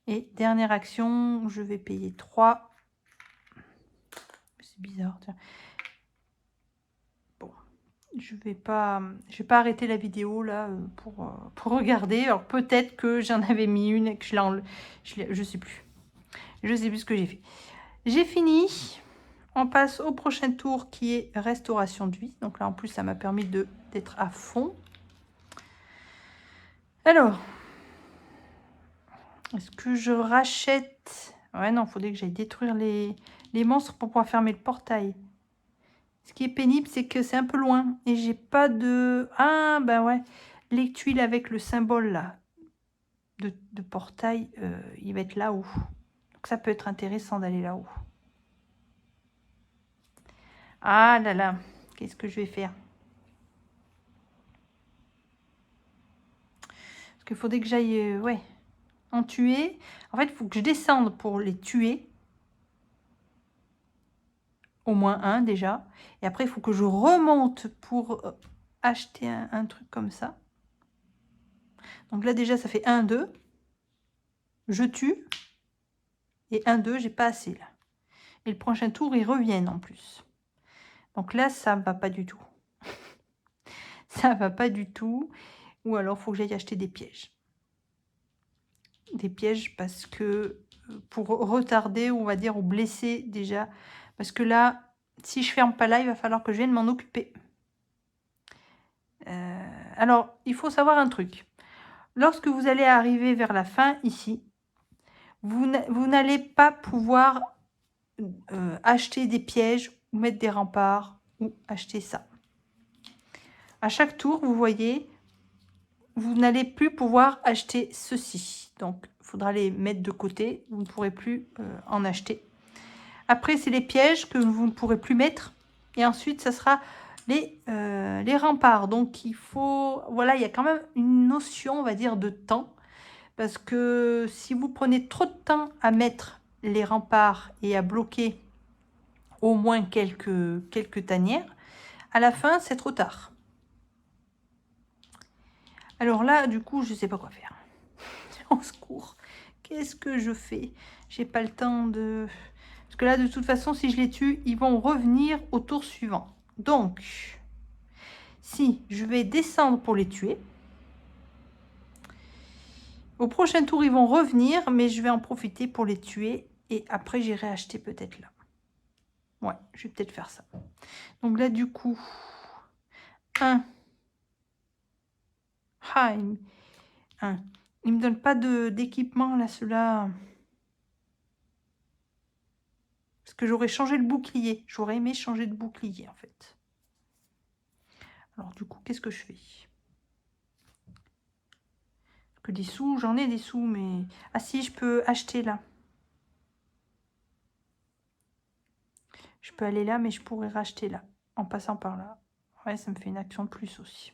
A: Et dernière action, je vais payer 3. C'est bizarre, tiens. Bon, je vais pas arrêter la vidéo là pour regarder. Alors peut-être que j'en avais mis une et que je sais plus. Je sais plus ce que j'ai fait. J'ai fini. On passe au prochain tour qui est restauration de vie. Donc là, en plus, ça m'a permis d'être à fond. Alors, est-ce que je rachète? Ouais, non, il faudrait que j'aille détruire les monstres pour pouvoir fermer le portail. Ce qui est pénible, c'est que c'est un peu loin. Et j'ai pas de... Ah, ben ouais. Les tuiles avec le symbole là de portail, il va être là-haut. Donc ça peut être intéressant d'aller là-haut. Ah là là, qu'est-ce que je vais faire? Parce qu'il faudrait que j'aille... ouais, en tuer. En fait, il faut que je descende pour les tuer. Au moins un déjà. Et après, il faut que je remonte pour acheter un truc comme ça. Donc là, déjà, ça fait 1, 2. Je tue. Et 1, 2, j'ai pas assez là. Et le prochain tour, ils reviennent en plus. Donc là, ça va pas du tout. Ça va pas du tout. Ou alors, il faut que j'aille acheter des pièges. Des pièges parce que pour retarder, on va dire, ou blesser déjà. Parce que là, si je ferme pas là, il va falloir que je vienne m'en occuper. Alors, il faut savoir un truc. Lorsque vous allez arriver vers la fin, ici, vous n'allez pas pouvoir acheter des pièges ou mettre des remparts ou acheter ça. À chaque tour, vous voyez, vous n'allez plus pouvoir acheter ceci. Donc, il faudra les mettre de côté. Vous ne pourrez plus en acheter. Après, c'est les pièges que vous ne pourrez plus mettre. Et ensuite, ça sera les remparts. Donc, il faut... Voilà, il y a quand même une notion, on va dire, de temps. Parce que si vous prenez trop de temps à mettre les remparts et à bloquer au moins quelques tanières, à la fin, c'est trop tard. Alors là, du coup, je ne sais pas quoi faire. Au secours. Qu'est-ce que je fais? J'ai pas le temps de... Parce que là, de toute façon, si je les tue, ils vont revenir au tour suivant. Donc, si je vais descendre pour les tuer, au prochain tour, ils vont revenir, mais je vais en profiter pour les tuer. Et après, j'irai acheter peut-être là. Ouais, je vais peut-être faire ça. Donc là, du coup, 1. Ah, il me donne pas d'équipement, là, ceux-là. Parce que j'aurais changé le bouclier. J'aurais aimé changer de bouclier, en fait. Alors, du coup, qu'est-ce que je fais? Que des sous, j'en ai des sous, mais... Ah si, je peux acheter là. Je peux aller là, mais je pourrais racheter là, en passant par là. Ouais, ça me fait une action de plus aussi.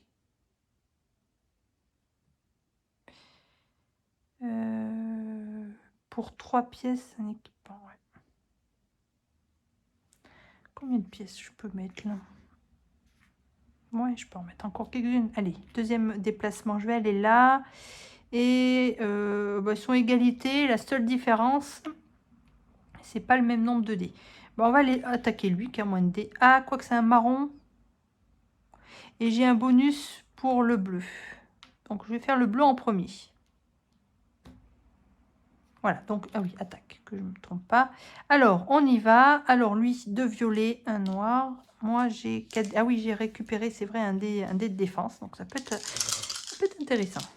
A: Pour 3 pièces, un équipement, ouais. Combien de pièces je peux mettre là? Ouais, je peux en mettre encore quelques-unes. Allez, deuxième déplacement, je vais aller là. Et ils sont égalité. La seule différence, c'est pas le même nombre de dés. Bon, on va aller attaquer lui qui a moins de dés. Ah, quoi que c'est un marron. Et j'ai un bonus pour le bleu. Donc, je vais faire le bleu en premier. Voilà, donc, ah oui, attaque, que je ne me trompe pas. Alors, on y va. Alors, lui, 2 violets, un noir. Moi, j'ai 4... Ah oui, j'ai récupéré, c'est vrai, un dé de défense. Donc, ça peut être intéressant.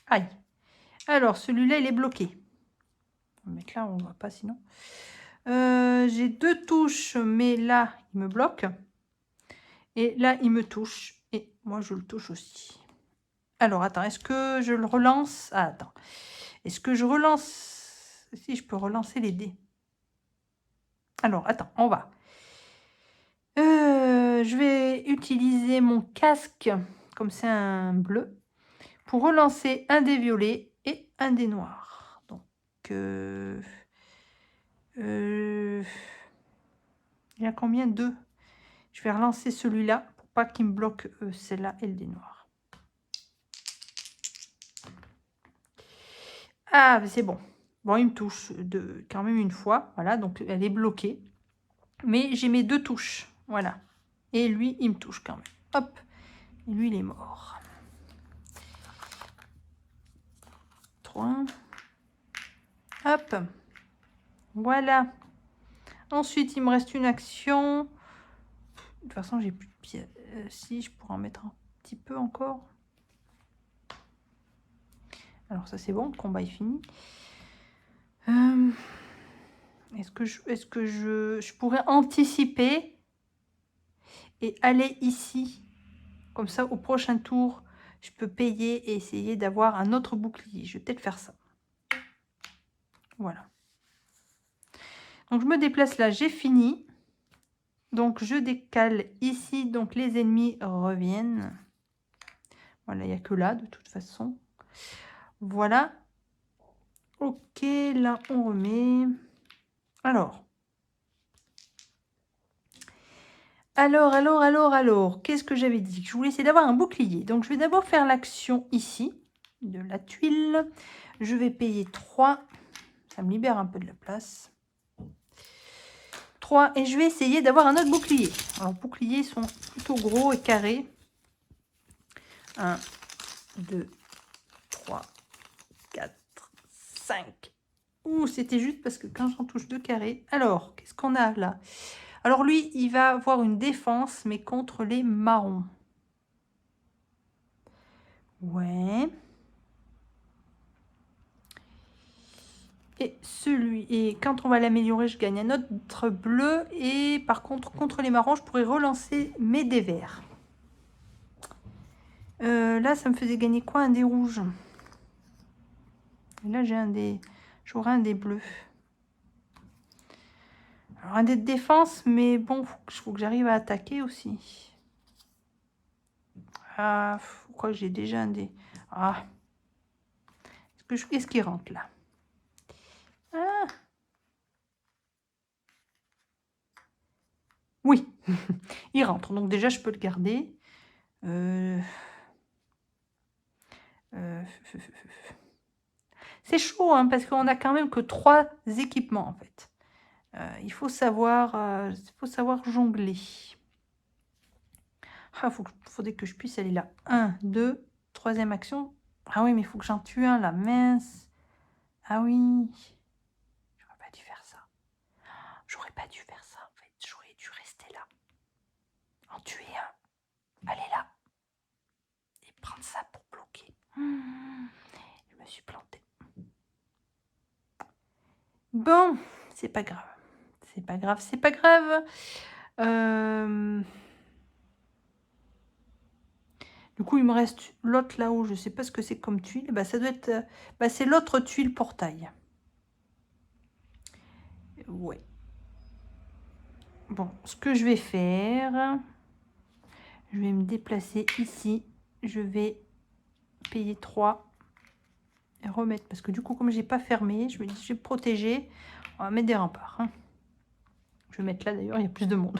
A: Aïe. Alors, celui-là, il est bloqué. On va mettre là, on ne voit pas sinon. J'ai 2 touches, mais là, il me bloque. Et là, il me touche. Et moi, je le touche aussi. Alors, attends, est-ce que je le relance? Ah, attends. Est-ce que je relance? Si, je peux relancer les dés. Alors, attends, on va. Je vais utiliser mon casque, comme c'est un bleu, pour relancer un dé violet et un dé noir. Donc, il y a combien? 2. Je vais relancer celui-là pour pas qu'il me bloque celle-là et le dé noir. Ah, c'est bon. Bon, il me touche quand même une fois. Voilà, donc elle est bloquée. Mais j'ai mes 2 touches. Voilà. Et lui, il me touche quand même. Hop. Et lui, il est mort. 3. Hop. Voilà. Ensuite, il me reste une action. De toute façon, j'ai plus de pièces. Si, je pourrais en mettre un petit peu encore. Alors ça, c'est bon. Le combat est fini. Est-ce que je pourrais anticiper et aller ici? Comme ça, au prochain tour, je peux payer et essayer d'avoir un autre bouclier. Je vais peut-être faire ça. Voilà. Donc, je me déplace là. J'ai fini. Donc, je décale ici. Donc, les ennemis reviennent. Voilà, il n'y a que là, de toute façon. Voilà. Ok, là, on remet. Alors. Qu'est-ce que j'avais dit? Je voulais essayer d'avoir un bouclier. Donc, je vais d'abord faire l'action ici, de la tuile. Je vais payer 3. Ça me libère un peu de la place. 3. Et je vais essayer d'avoir un autre bouclier. Alors, boucliers sont plutôt gros et carrés. 1, 2, 3, 4, 5. Ouh, c'était juste parce que quand j'en touche 2 carrés. Alors, qu'est-ce qu'on a là? Alors, lui, il va avoir une défense, mais contre les marrons. Ouais. Et quand on va l'améliorer, je gagne un autre bleu. Et par contre, contre les marrons, je pourrais relancer mes dés verts. Là, ça me faisait gagner quoi? Un dé rouge. Et là, j'ai un dé... J'aurai un dé bleu. Alors, un dé de défense, mais bon, faut que j'arrive à attaquer aussi. Ah, pourquoi j'ai déjà un dé? Ah. Qu'est-ce qui rentre là? Ah. Oui, il rentre. Donc déjà, je peux le garder. C'est chaud, hein, parce qu'on a quand même que 3 équipements, en fait. Il faut savoir jongler. Ah, faudrait que je puisse aller là. 1, 2, troisième action. Ah oui, mais il faut que j'en tue un, là. Mince. Ah oui. J'aurais pas dû faire ça. J'aurais pas dû faire ça, en fait. J'aurais dû rester là. En tuer un. Aller là. Et prendre ça pour bloquer. Je me suis plantée. Bon, c'est pas grave. C'est pas grave, c'est pas grave. Du coup, il me reste l'autre là-haut. Je sais pas ce que c'est comme tuile. Bah, ça doit être... Bah, c'est l'autre tuile portail. Ouais. Bon, ce que je vais faire... Je vais me déplacer ici. Je vais payer 3. Et remettre. Parce que du coup, comme j'ai pas fermé, je me dis, je vais protéger. On va mettre des remparts. Hein. Je vais mettre là d'ailleurs, il y a plus de monde.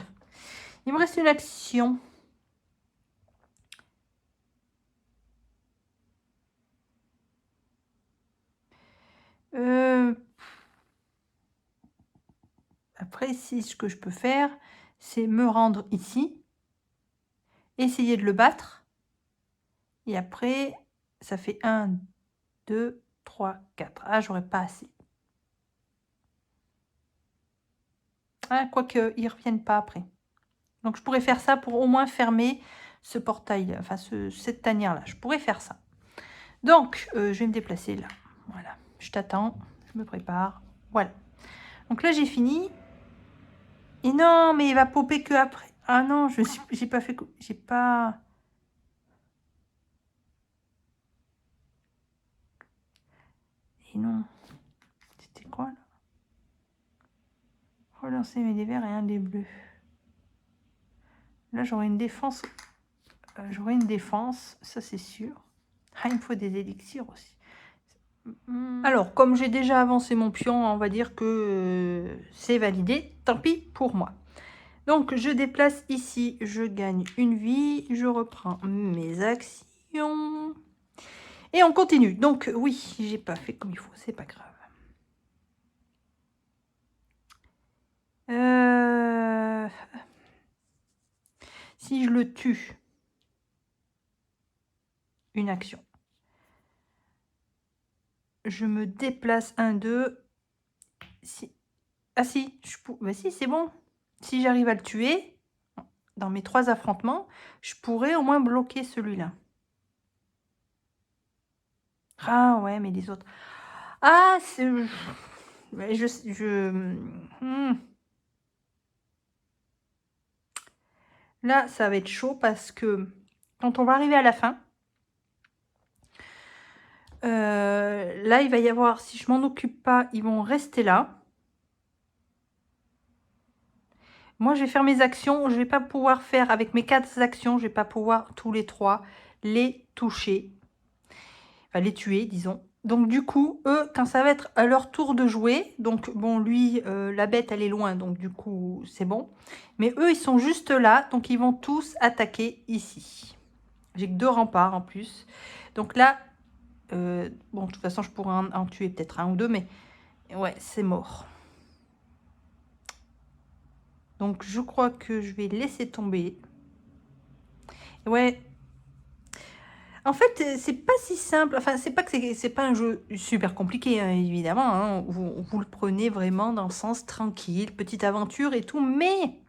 A: Il me reste une action. Après, ici, ce que je peux faire, c'est me rendre ici. Essayer de le battre. Et après, ça fait 1, 2, 3, 4. Ah, j'aurais pas assez. Ah, quoique, ils ne reviennent pas après. Donc, je pourrais faire ça pour au moins fermer ce portail, enfin, cette tanière-là. Je pourrais faire ça. Donc, je vais me déplacer là. Voilà. Je t'attends. Je me prépare. Voilà. Donc là, j'ai fini. Et non, mais il va popper que après. Ah non, j'ai pas fait... J'ai pas... Et non. C'était quoi, là? Relancer mes des verts et un des bleus. Là, j'aurai une défense. J'aurai une défense, ça c'est sûr. Ah, il me faut des élixirs aussi. Alors, comme j'ai déjà avancé mon pion, on va dire que c'est validé. Tant pis pour moi. Donc, je déplace ici, je gagne une vie, je reprends mes actions. Et on continue. Donc, oui, j'ai pas fait comme il faut, c'est pas grave. Si je le tue, une action. Je me déplace 1, 2. Si... Ah si, bah, si, c'est bon. Si j'arrive à le tuer, dans mes 3 affrontements, je pourrais au moins bloquer celui-là. Ah ouais, mais les autres... Ah, c'est... Là, ça va être chaud parce que quand on va arriver à la fin, là, il va y avoir... Si je m'en occupe pas, ils vont rester là. Moi, je vais faire mes actions. Je vais pas pouvoir faire avec mes 4 actions. Je vais pas pouvoir tous les 3 les toucher. Enfin, les tuer, disons. Donc, du coup, eux, quand ça va être à leur tour de jouer, donc, bon, lui, la bête, elle est loin, donc, du coup, c'est bon. Mais eux, ils sont juste là, donc, ils vont tous attaquer ici. J'ai que 2 remparts, en plus. Donc, là, bon, de toute façon, je pourrais en tuer peut-être 1 ou 2, mais, ouais, c'est mort. Donc, je crois que je vais laisser tomber. Ouais. En fait, c'est pas si simple. Enfin, c'est pas que c'est pas un jeu super compliqué, hein, évidemment. Hein. Vous le prenez vraiment dans le sens tranquille, petite aventure et tout. Mais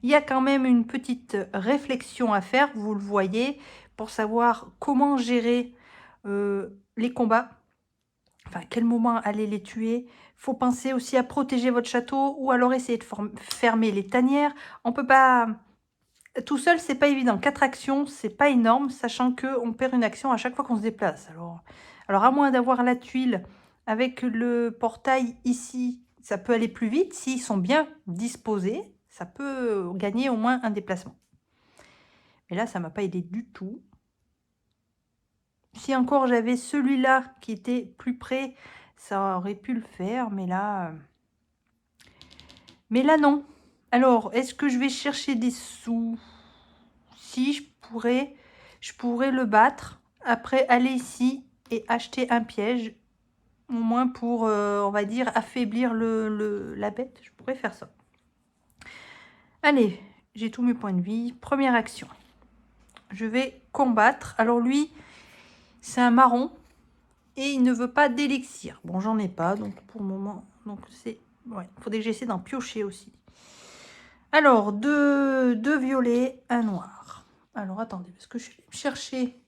A: il y a quand même une petite réflexion à faire, vous le voyez, pour savoir comment gérer les combats. Enfin, à quel moment aller les tuer. Faut penser aussi à protéger votre château ou alors essayer de fermer les tanières. On peut pas... Tout seul, c'est pas évident. 4 actions, c'est pas énorme, sachant que on perd une action à chaque fois qu'on se déplace. Alors à moins d'avoir la tuile avec le portail ici, ça peut aller plus vite. S'ils sont bien disposés, ça peut gagner au moins un déplacement. Mais là, ça m'a pas aidé du tout. Si encore j'avais celui-là qui était plus près, ça aurait pu le faire. Mais là non. Alors, est-ce que je vais chercher des sous? Si, je pourrais le battre. Après, aller ici et acheter un piège. Au moins pour, on va dire, affaiblir la bête. Je pourrais faire ça. Allez, j'ai tous mes points de vie. Première action. Je vais combattre. Alors lui, c'est un marron. Et il ne veut pas d'élixir. Bon, j'en ai pas, donc pour le moment... Donc c'est... Ouais, il faudrait que j'essaie d'en piocher aussi. Alors, deux violets, un noir. Alors, attendez, parce que je vais chercher...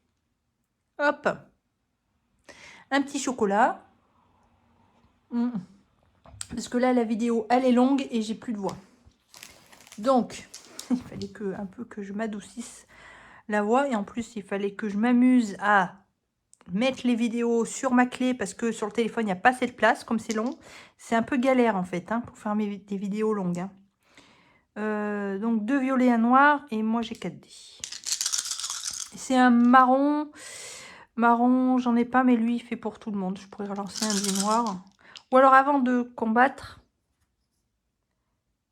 A: Hop, un petit chocolat. Parce que là, la vidéo, elle est longue et j'ai plus de voix. Donc, il fallait un peu que je m'adoucisse la voix. Et en plus, il fallait que je m'amuse à mettre les vidéos sur ma clé. Parce que sur le téléphone, il n'y a pas assez de place, comme c'est long. C'est un peu galère, en fait, hein, pour faire des vidéos longues. Hein. Donc, 2 violets, un noir. Et moi, j'ai 4 dés. C'est un marron... Marron, j'en ai pas, mais lui, il fait pour tout le monde. Je pourrais relancer un dé noir. Ou alors, avant de combattre...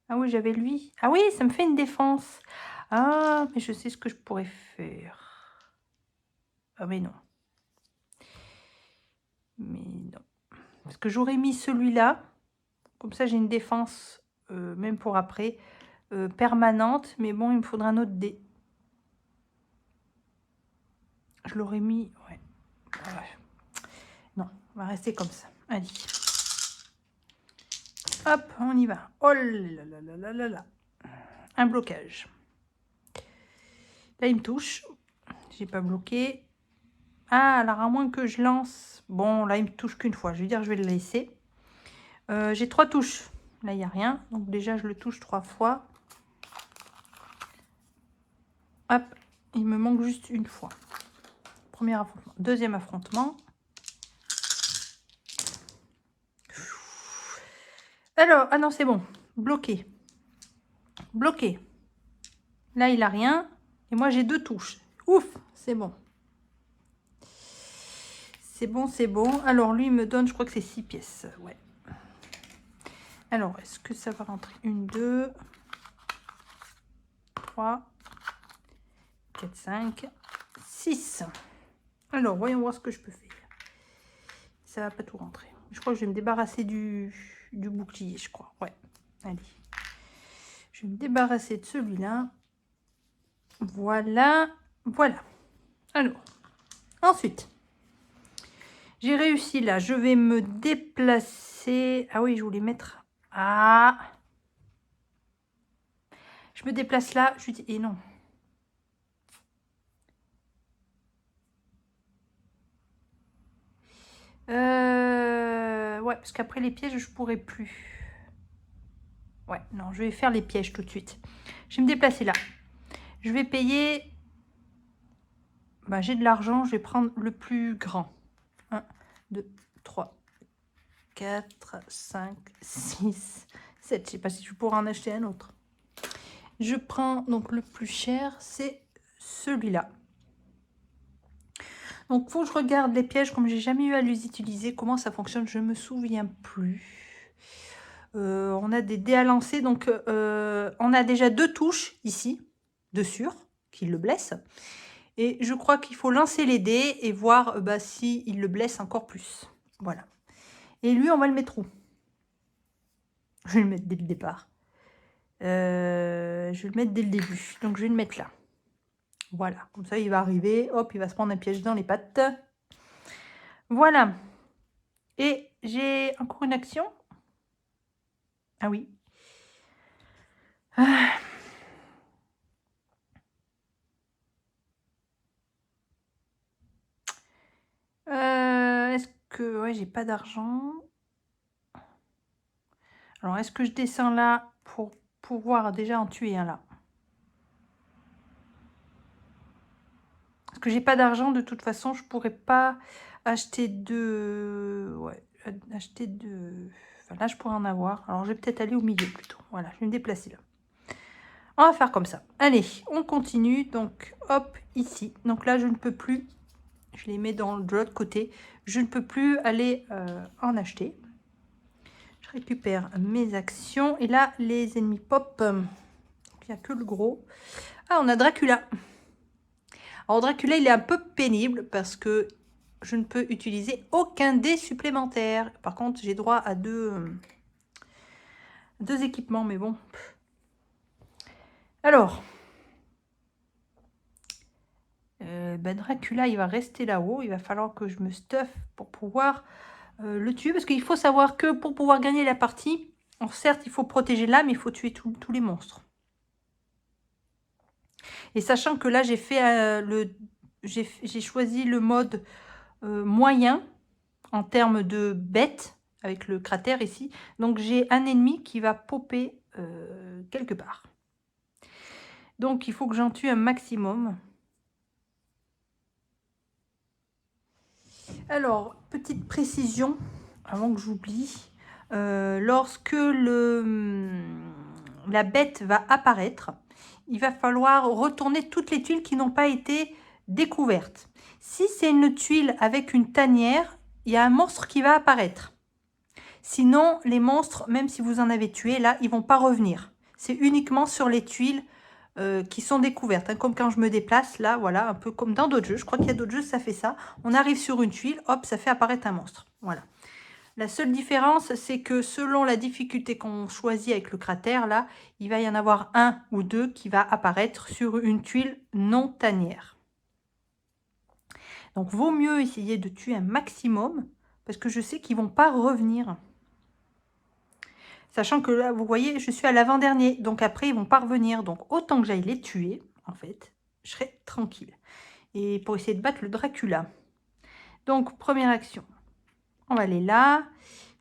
A: Ah oui, j'avais lui. Ah oui, ça me fait une défense. Ah, mais je sais ce que je pourrais faire. Ah, mais non. Mais non. Parce que j'aurais mis celui-là. Comme ça, j'ai une défense, même pour après, permanente. Mais bon, il me faudra un autre dé. Je l'aurais mis... Ouais. Non, on va rester comme ça. Allez. Hop, on y va. Oh là là là là là là. Un blocage. Là, il me touche. J'ai pas bloqué. Ah, alors à moins que je lance... Bon, là, il me touche qu'une fois. Je vais dire, je vais le laisser. J'ai 3 touches. Là, il n'y a rien. Donc déjà, je le touche 3 fois. Hop, il me manque juste une fois. Premier affrontement. Deuxième affrontement. Alors, ah non, c'est bon. Bloqué. Bloqué. Là, il a rien. Et moi, j'ai 2 touches. Ouf, c'est bon. C'est bon, c'est bon. Alors, lui, il me donne, je crois que c'est 6 pièces. Ouais. Alors, est-ce que ça va rentrer? 1, 2, 3, 4, 5, 6. Alors, voyons voir ce que je peux faire. Ça va pas tout rentrer. Je crois que je vais me débarrasser du bouclier, je crois. Ouais, allez. Je vais me débarrasser de celui-là. Voilà, voilà. Alors, ensuite, j'ai réussi là. Je vais me déplacer. Ah oui, je voulais mettre... Ah, je me déplace là. Je dis... Et non. Ouais, parce qu'après les pièges, je pourrais plus. Ouais, non, je vais faire les pièges tout de suite. Je vais me déplacer là. Je vais payer... Bah, j'ai de l'argent, je vais prendre le plus grand. 1, 2, 3, 4, 5, 6, 7. Je sais pas si je pourrais en acheter un autre. Je prends donc le plus cher, c'est celui-là. Donc, faut que je regarde les pièges, comme j'ai jamais eu à les utiliser. Comment ça fonctionne, je me souviens plus. On a des dés à lancer, donc on a déjà 2 touches ici, de sûr, qui le blessent. Et je crois qu'il faut lancer les dés et voir bah, s'il le blesse encore plus. Voilà. Et lui, on va le mettre où? Je vais le mettre dès le départ. Je vais le mettre dès le début. Donc, je vais le mettre là. Voilà. Comme ça, il va arriver. Hop, il va se prendre un piège dans les pattes. Voilà. Et j'ai encore une action. Ah oui. Ah. Est-ce que... Ouais, j'ai pas d'argent. Alors, est-ce que je descends là pour pouvoir déjà en tuer un là? Parce que j'ai pas d'argent, de toute façon, je pourrais pas acheter de... Ouais, acheter de... Enfin, là, je pourrais en avoir. Alors, je vais peut-être aller au milieu plutôt. Voilà, je vais me déplacer là. On va faire comme ça. Allez, on continue. Donc, hop, ici. Donc là, je ne peux plus... Je les mets de l'autre côté. Je ne peux plus aller en acheter. Je récupère mes actions. Et là, les ennemis pop. Il n'y a que le gros. Ah, on a Dracula. Alors, Dracula, il est un peu pénible parce que je ne peux utiliser aucun dé supplémentaire. Par contre, j'ai droit à deux équipements, mais bon. Alors, ben Dracula, il va rester là-haut. Il va falloir que je me stuff pour pouvoir le tuer. Parce qu'il faut savoir que pour pouvoir gagner la partie, alors certes, il faut protéger l'âme, mais il faut tuer tous les monstres. Et sachant que là, j'ai fait j'ai choisi le mode moyen en termes de bêtes, avec le cratère ici. Donc, j'ai un ennemi qui va popper quelque part. Donc, il faut que j'en tue un maximum. Alors, petite précision, avant que j'oublie. Lorsque la bête va apparaître, il va falloir retourner toutes les tuiles qui n'ont pas été découvertes. Si c'est une tuile avec une tanière, il y a un monstre qui va apparaître. Sinon, les monstres, même si vous en avez tué, là, ils vont pas revenir. C'est uniquement sur les tuiles qui sont découvertes. Hein, comme quand je me déplace, là, voilà, un peu comme dans d'autres jeux. Je crois qu'il y a d'autres jeux, ça fait ça. On arrive sur une tuile, hop, ça fait apparaître un monstre. Voilà. La seule différence, c'est que selon la difficulté qu'on choisit avec le cratère, là, il va y en avoir un ou deux qui va apparaître sur une tuile non tanière. Donc, vaut mieux essayer de tuer un maximum, parce que je sais qu'ils ne vont pas revenir. Sachant que là, vous voyez, je suis à l'avant-dernier. Donc après, ils vont pas revenir. Donc autant que j'aille les tuer, en fait, je serai tranquille. Et pour essayer de battre le Dracula. Donc, première action. On va aller là.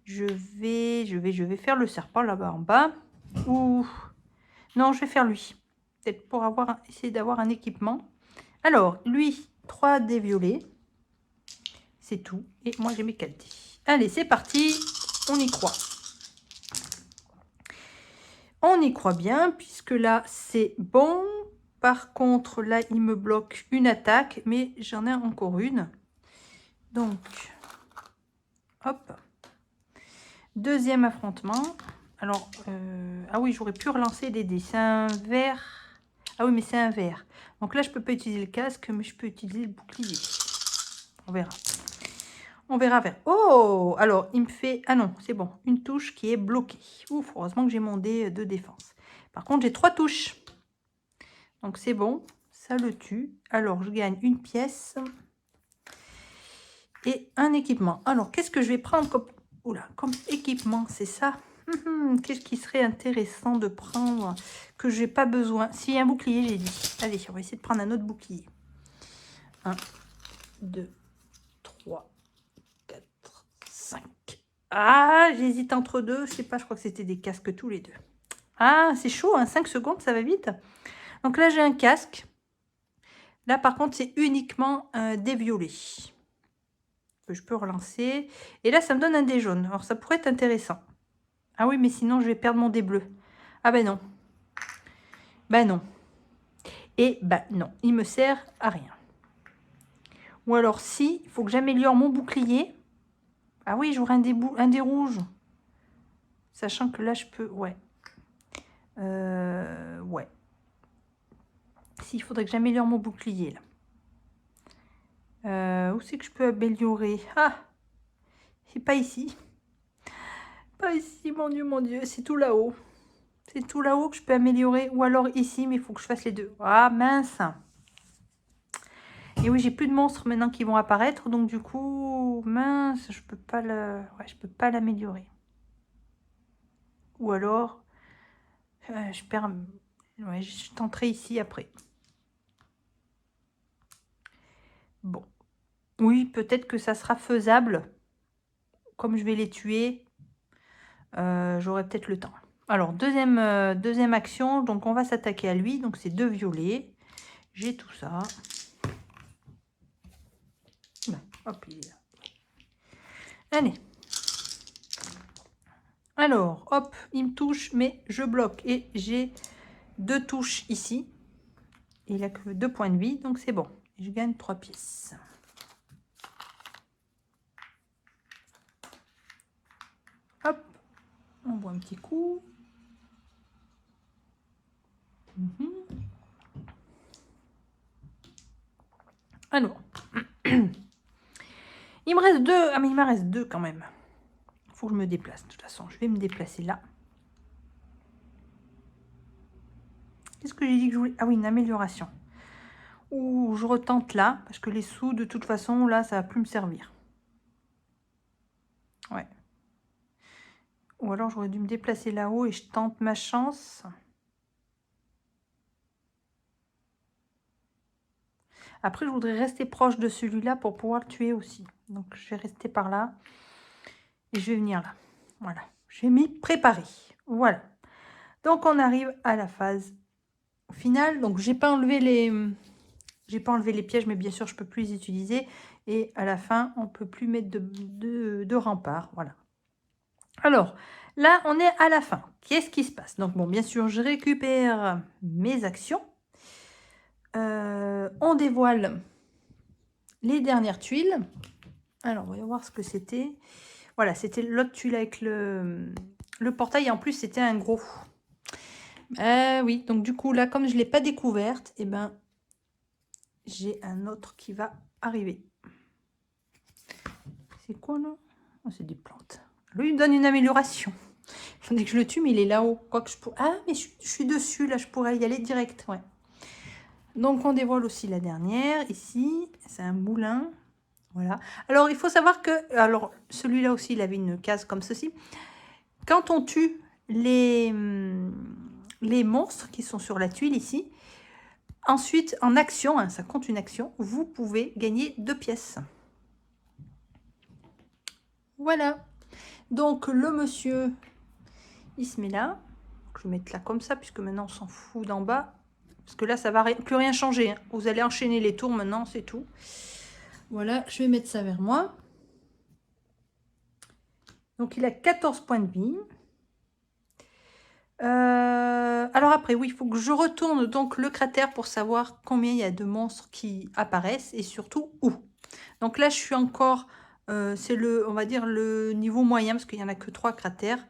A: Je vais faire le serpent là-bas en bas. Ou non, je vais faire lui. Peut-être pour essayer d'avoir un équipement. Alors, lui, 3 dés violets. C'est tout. Et moi, j'ai mes 4 dés. Allez, c'est parti. On y croit. On y croit bien, puisque là, c'est bon. Par contre, là, il me bloque une attaque, mais j'en ai encore une. Donc, hop. Deuxième affrontement. Alors, ah oui, j'aurais pu relancer des dés. C'est un vert. Ah oui, mais c'est un vert. Donc là, je peux pas utiliser le casque, mais je peux utiliser le bouclier. On verra. On verra vers. Oh! Alors, il me fait... Ah non, c'est bon. Une touche qui est bloquée. Ouf, heureusement que j'ai mon dé de défense. Par contre, j'ai 3 touches. Donc, c'est bon. Ça le tue. Alors, je gagne une pièce. Et un équipement. Alors, qu'est-ce que je vais prendre comme... Oula, comme équipement? C'est ça. Qu'est-ce qui serait intéressant de prendre que j'ai pas besoin? Si, un bouclier, j'ai dit. Allez, on va essayer de prendre un autre bouclier. 1, 2, 3, 4, 5. Ah, j'hésite entre deux. Je sais pas, je crois que c'était des casques tous les deux. Ah, c'est chaud, hein, 5 secondes, ça va vite. Donc là, j'ai un casque. Là, par contre, c'est uniquement des violets que je peux relancer. Et là, ça me donne un dé jaune. Alors, ça pourrait être intéressant. Ah oui, mais sinon, je vais perdre mon dé bleu. Ah ben non. Ben non. Et ben non, il me sert à rien. Ou alors, si, il faut que j'améliore mon bouclier. Ah oui, j'aurai un dé rouge. Sachant que là, je peux... Ouais. Ouais. Si, il faudrait que j'améliore mon bouclier, là. Où c'est que je peux améliorer? Ah! C'est pas ici. Pas ici, mon Dieu, c'est tout là-haut. C'est tout là-haut que je peux améliorer. Ou alors ici, mais il faut que je fasse les deux. Ah, mince! Et oui, j'ai plus de monstres maintenant qui vont apparaître. Donc, du coup, mince, je peux pas je peux pas l'améliorer. Ou alors, je perds... Ouais, je tenterai ici après. Bon. Oui, peut-être que ça sera faisable. Comme je vais les tuer, j'aurai peut-être le temps. Alors, deuxième action. Donc, on va s'attaquer à lui. Donc, c'est 2 violets. J'ai tout ça. Non, hop, il est là. Allez. Alors, hop, il me touche, mais je bloque. Et j'ai 2 touches ici. Et il a que 2 points de vie, donc c'est bon. Je gagne 3 pièces. Hop, on voit un petit coup. Alors, il me reste 2. Ah, mais il me reste 2 quand même. Il faut que je me déplace. De toute façon, je vais me déplacer là. Qu'est-ce que j'ai dit que je voulais? Ah oui, une amélioration. Ou je retente là, parce que les sous, de toute façon, là, ça va plus me servir. Ouais. Ou alors, j'aurais dû me déplacer là-haut et je tente ma chance. Après, je voudrais rester proche de celui-là pour pouvoir le tuer aussi. Donc, je vais rester par là. Et je vais venir là. Voilà. Je vais m'y préparer. Voilà. Donc, on arrive à la phase finale. Donc, j'ai pas enlevé les pièges, mais bien sûr, je peux plus les utiliser. Et à la fin, on peut plus mettre de rempart. Voilà. Alors, là, on est à la fin. Qu'est-ce qui se passe? Donc, bon, bien sûr, je récupère mes actions. On dévoile les dernières tuiles. Alors, voyons voir ce que c'était. Voilà, c'était l'autre tuile avec le portail. Et en plus, c'était un gros. Oui, donc du coup, là, comme je ne l'ai pas découverte, eh ben, j'ai un autre qui va arriver. C'est quoi, là? Oh, c'est des plantes. Lui, il me donne une amélioration. Il faudrait que je le tue, mais il est là-haut. Quoi que je pourrais... Ah, mais je suis dessus, là, je pourrais y aller direct, ouais. Donc, on dévoile aussi la dernière, ici. C'est un moulin. Voilà. Alors, il faut savoir que... Alors, celui-là aussi, il avait une case comme ceci. Quand on tue les monstres qui sont sur la tuile ici, ensuite, en action, hein, ça compte une action, vous pouvez gagner 2 pièces. Voilà. Donc, le monsieur, il se met là. Je vais mettre là comme ça, puisque maintenant, on s'en fout d'en bas. Parce que là, ça va plus rien changer. Hein. Vous allez enchaîner les tours maintenant, c'est tout. Voilà, je vais mettre ça vers moi. Donc, il a 14 points de vie. Alors après, oui, il faut que je retourne donc le cratère pour savoir combien il y a de monstres qui apparaissent et surtout où. Donc là, je suis encore, c'est le, on va dire le niveau moyen parce qu'il n'y en a que 3 cratères.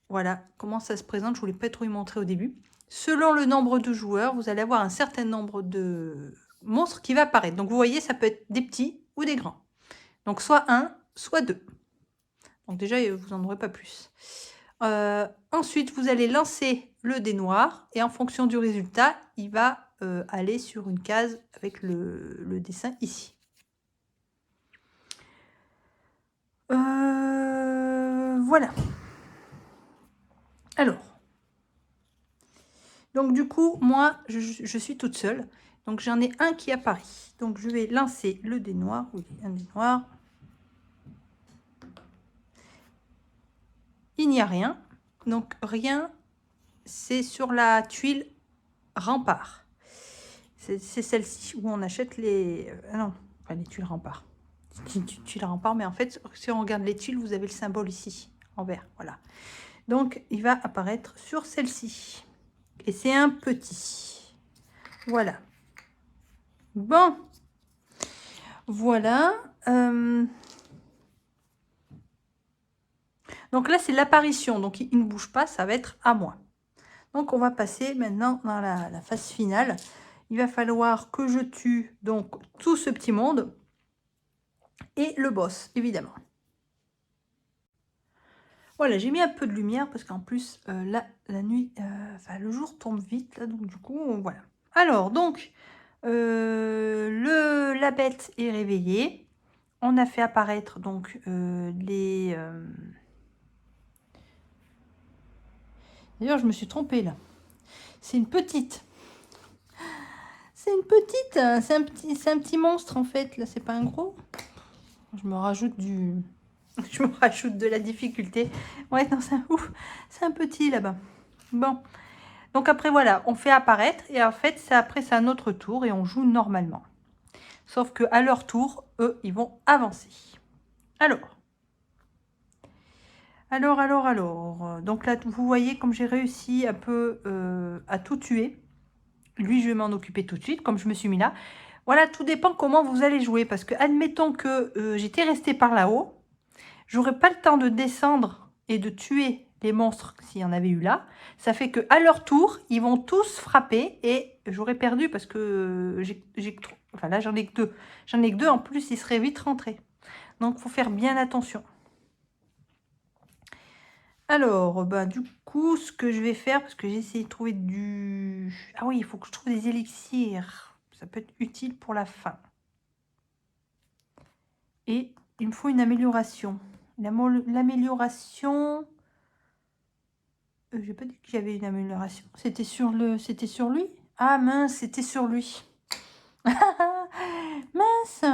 A: Voilà comment ça se présente. Je ne voulais pas trop y montrer au début. Selon le nombre de joueurs, vous allez avoir un certain nombre de monstres qui va apparaître. Donc vous voyez, ça peut être des petits ou des grands. Donc soit 1, soit 2. Donc déjà, vous n'en aurez pas plus. Ensuite, vous allez lancer le dé noir et en fonction du résultat, il va aller sur une case avec le dessin ici. Voilà. Alors, donc du coup, moi, je suis toute seule. Donc j'en ai un qui apparaît. Donc je vais lancer le dé noir. Oui, un dé noir. Il n'y a rien. Donc rien, c'est sur la tuile rempart. C'est celle-ci où on achète les... non, pas les tuiles rempart. C'est une tuile rempart, mais en fait, si on regarde les tuiles, vous avez le symbole ici, en vert. Voilà. Donc, il va apparaître sur celle-ci. Et c'est un petit. Voilà. Bon. Voilà. Donc là, c'est l'apparition. Donc, il ne bouge pas, ça va être à moi. Donc, on va passer maintenant dans la phase finale. Il va falloir que je tue donc tout ce petit monde et le boss, évidemment. Voilà, j'ai mis un peu de lumière parce qu'en plus, là, la nuit, enfin, le jour tombe vite, là, donc du coup, voilà. Alors, donc, la bête est réveillée. On a fait apparaître donc les... D'ailleurs, je me suis trompée là. C'est une petite. C'est une petite. C'est un petit monstre en fait. Là, c'est pas un gros. Je me rajoute du... Je me rajoute de la difficulté. Ouais, non, c'est un petit là-bas. Bon. Donc après, voilà, on fait apparaître. Et en fait, après, c'est un autre tour et on joue normalement. Sauf qu'à leur tour, eux, ils vont avancer. Alors. Donc là, vous voyez comme j'ai réussi un peu à tout tuer. Lui, je vais m'en occuper tout de suite, comme je me suis mis là. Voilà, tout dépend comment vous allez jouer. Parce que, admettons que j'étais restée par là-haut. J'aurais pas le temps de descendre et de tuer les monstres s'il y en avait eu là. Ça fait qu'à leur tour, ils vont tous frapper et j'aurais perdu parce que enfin là, j'en ai que deux. J'en ai que deux. En plus, ils seraient vite rentrés. Donc, il faut faire bien attention. Alors, bah, du coup, ce que je vais faire, parce que j'ai essayé de trouver du... Ah oui, il faut que je trouve des élixirs. Ça peut être utile pour la fin. Et il me faut une amélioration. L'amélioration... j'ai pas dit que j'avais une amélioration. C'était sur lui? Ah mince, c'était sur lui. Mince,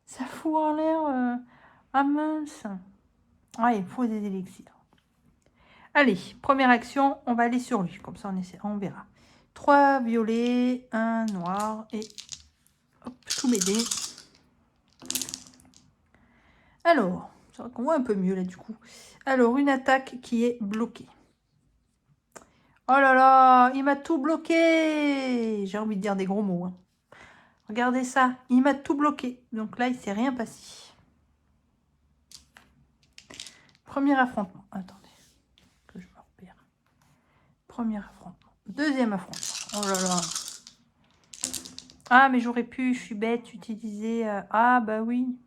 A: ça fout en l'air. Ah mince. Ah, il faut des élixirs. Allez, première action, on va aller sur lui. Comme ça, on verra. 3 violets, 1 noir et hop, tous mes dés. Alors, c'est vrai qu'on voit un peu mieux là du coup. Alors, une attaque qui est bloquée. Oh là là, il m'a tout bloqué. J'ai envie de dire des gros mots. Hein. Regardez ça, il m'a tout bloqué. Donc là, il ne s'est rien passé. Premier affrontement. Attendez, que je me repère. Premier affrontement. Deuxième affrontement. Oh là là. Ah, mais j'aurais pu, je suis bête, utiliser... Ah, bah oui.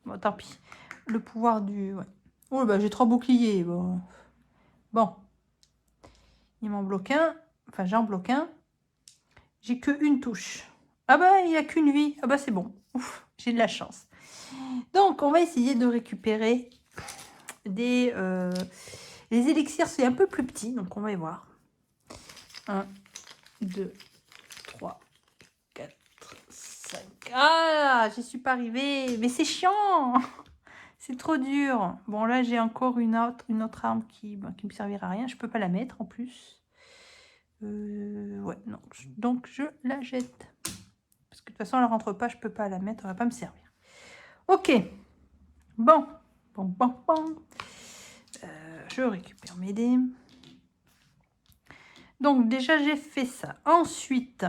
A: Bon, tant pis. Le pouvoir du... Ouais. Oh, bah j'ai 3 boucliers. Bon. Il m'en bloque un. Enfin, j'en bloque un. J'ai que une touche. Ah bah, il n'y a qu'une vie. Ah bah, c'est bon. Ouf, j'ai de la chance. Donc, on va essayer de récupérer des... Les élixirs, c'est un peu plus petit. Donc, on va y voir. 1, 2, 3, 4, 5. Ah, je suis pas arrivée. Mais c'est chiant. C'est trop dur. Bon, là, j'ai encore une autre arme qui me servira à rien. Je peux pas la mettre en plus. Ouais, non. Donc, je la jette. Parce que de toute façon, elle rentre pas, je peux pas la mettre, elle va pas me servir. Ok. Bon. Bon. Je récupère mes dés. Donc, déjà, j'ai fait ça. Ensuite,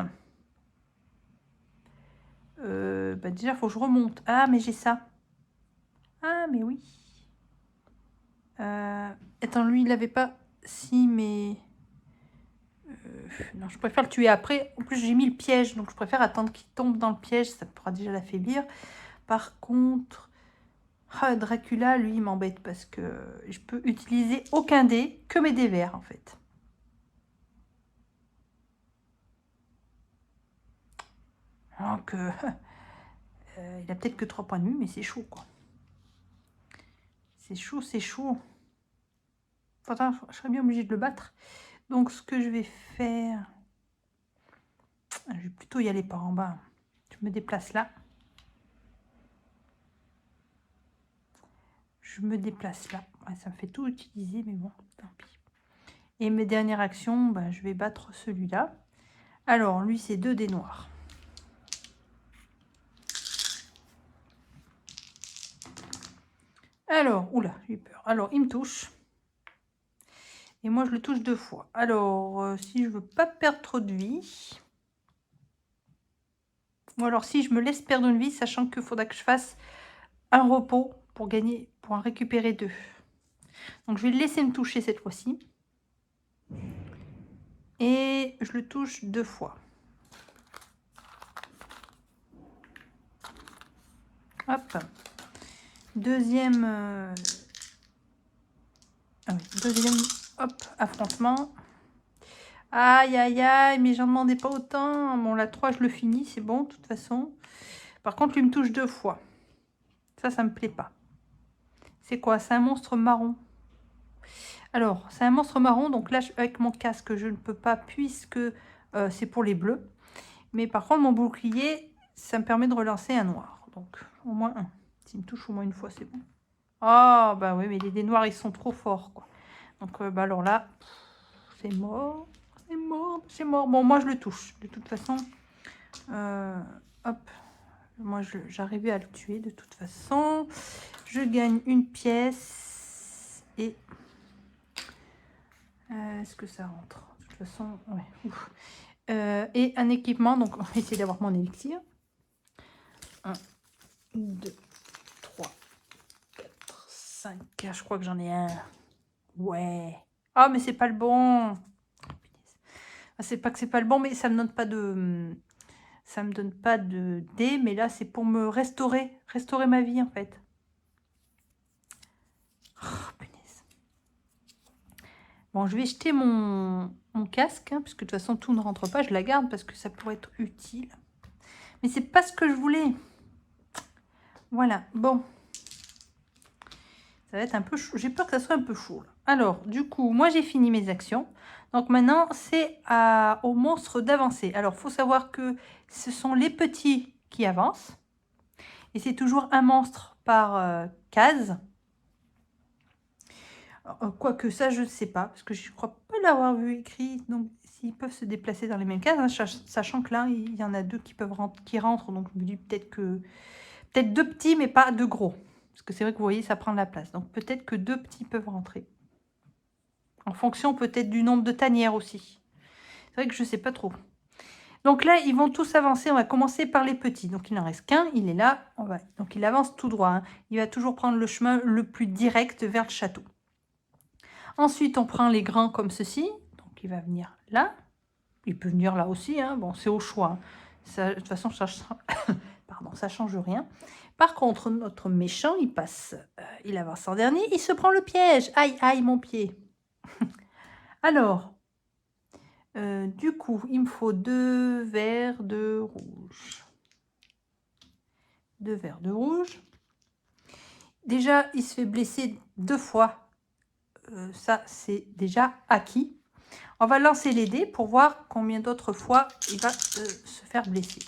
A: déjà, il faut que je remonte. Ah, mais j'ai ça. Ah, mais oui. Attends, lui, il avait pas... Si, mais... non, je préfère le tuer après. En plus, j'ai mis le piège, donc je préfère attendre qu'il tombe dans le piège. Ça pourra déjà l'affaiblir. Par contre... Ah, Dracula, lui, il m'embête parce que je peux utiliser aucun dé, que mes dés verts, en fait. Donc, il a peut-être que 3 points de vue, mais c'est chaud, quoi. C'est chaud, c'est chaud. Pourtant, je serais bien obligée de le battre. Donc, ce que je vais faire... Je vais plutôt y aller par en bas. Je me déplace là. Je me déplace là. Ouais, ça me fait tout utiliser, mais bon, tant pis. Et mes dernières actions, bah, je vais battre celui-là. Alors, lui, c'est 2 dés noirs. Alors, oula, j'ai eu peur. Alors, il me touche. Et moi, je le touche 2 fois. Alors, si je veux pas perdre trop de vie... Ou alors, si je me laisse perdre une vie, sachant qu'il faudra que je fasse un repos pour gagner, pour en récupérer 2. Donc, je vais le laisser me toucher cette fois-ci. Et je le touche 2 fois. Hop. Deuxième... Ah oui, deuxième affrontement. Aïe, aïe, aïe, mais j'en demandais pas autant. Bon, la 3, je le finis, c'est bon, de toute façon. Par contre, lui me touche 2 fois. Ça me plaît pas. C'est quoi? C'est un monstre marron. Alors, c'est un monstre marron, donc là, avec mon casque, je ne peux pas, puisque c'est pour les bleus. Mais par contre, mon bouclier, ça me permet de relancer un noir. Donc, au moins un. S'il me touche au moins une fois, c'est bon. Oh, bah oui, mais les dés noirs, ils sont trop forts, quoi. Donc, bah alors là, c'est mort. C'est mort, c'est mort. Bon, moi, je le touche. De toute façon, hop. Moi, j'arrivais à le tuer, de toute façon. Je gagne une pièce. Et... est-ce que ça rentre? De toute façon, ouais. Et un équipement. Donc, on va essayer d'avoir mon élixir. 1, 2, 3, 4, 5. Je crois que j'en ai un. Ouais. Ah, mais c'est pas le bon. C'est pas que c'est pas le bon, mais ça me donne pas de... Ça me donne pas de dés, mais là, c'est pour me restaurer ma vie, en fait. Oh, punaise. Bon, je vais jeter mon casque, hein, parce que de toute façon, tout ne rentre pas. Je la garde parce que ça pourrait être utile. Mais c'est pas ce que je voulais. Voilà, bon. Ça va être un peu chaud. J'ai peur que ça soit un peu chaud, là. Alors, du coup, moi, j'ai fini mes actions. Donc maintenant, c'est au monstre d'avancer. Alors, il faut savoir que ce sont les petits qui avancent. Et c'est toujours un monstre par case. Quoique ça, je ne sais pas, parce que je ne crois pas l'avoir vu écrit. Donc, s'ils peuvent se déplacer dans les mêmes cases, hein, sachant que là, il y en a 2 qui rentrent. Donc, je me dis peut-être que... Peut-être 2 petits, mais pas 2 gros. Parce que c'est vrai que vous voyez, ça prend de la place. Donc, peut-être que 2 petits peuvent rentrer. En fonction peut-être du nombre de tanières aussi. C'est vrai que je ne sais pas trop. Donc là, ils vont tous avancer. On va commencer par les petits. Donc, il n'en reste qu'un. Il est là. Donc, il avance tout droit. Hein. Il va toujours prendre le chemin le plus direct vers le château. Ensuite, on prend les grands comme ceci. Donc, il va venir là. Il peut venir là aussi. Hein. Bon, c'est au choix. Hein. Ça, de toute façon, ça ne change rien. Par contre, notre méchant, il passe. Il avance en dernier. Il se prend le piège. Aïe, aïe, mon pied. Alors, du coup, il me faut 2 verres de rouge. 2 verres de rouge. Déjà, il se fait blesser 2 fois. Ça, c'est déjà acquis. On va lancer les dés pour voir combien d'autres fois il va se faire blesser.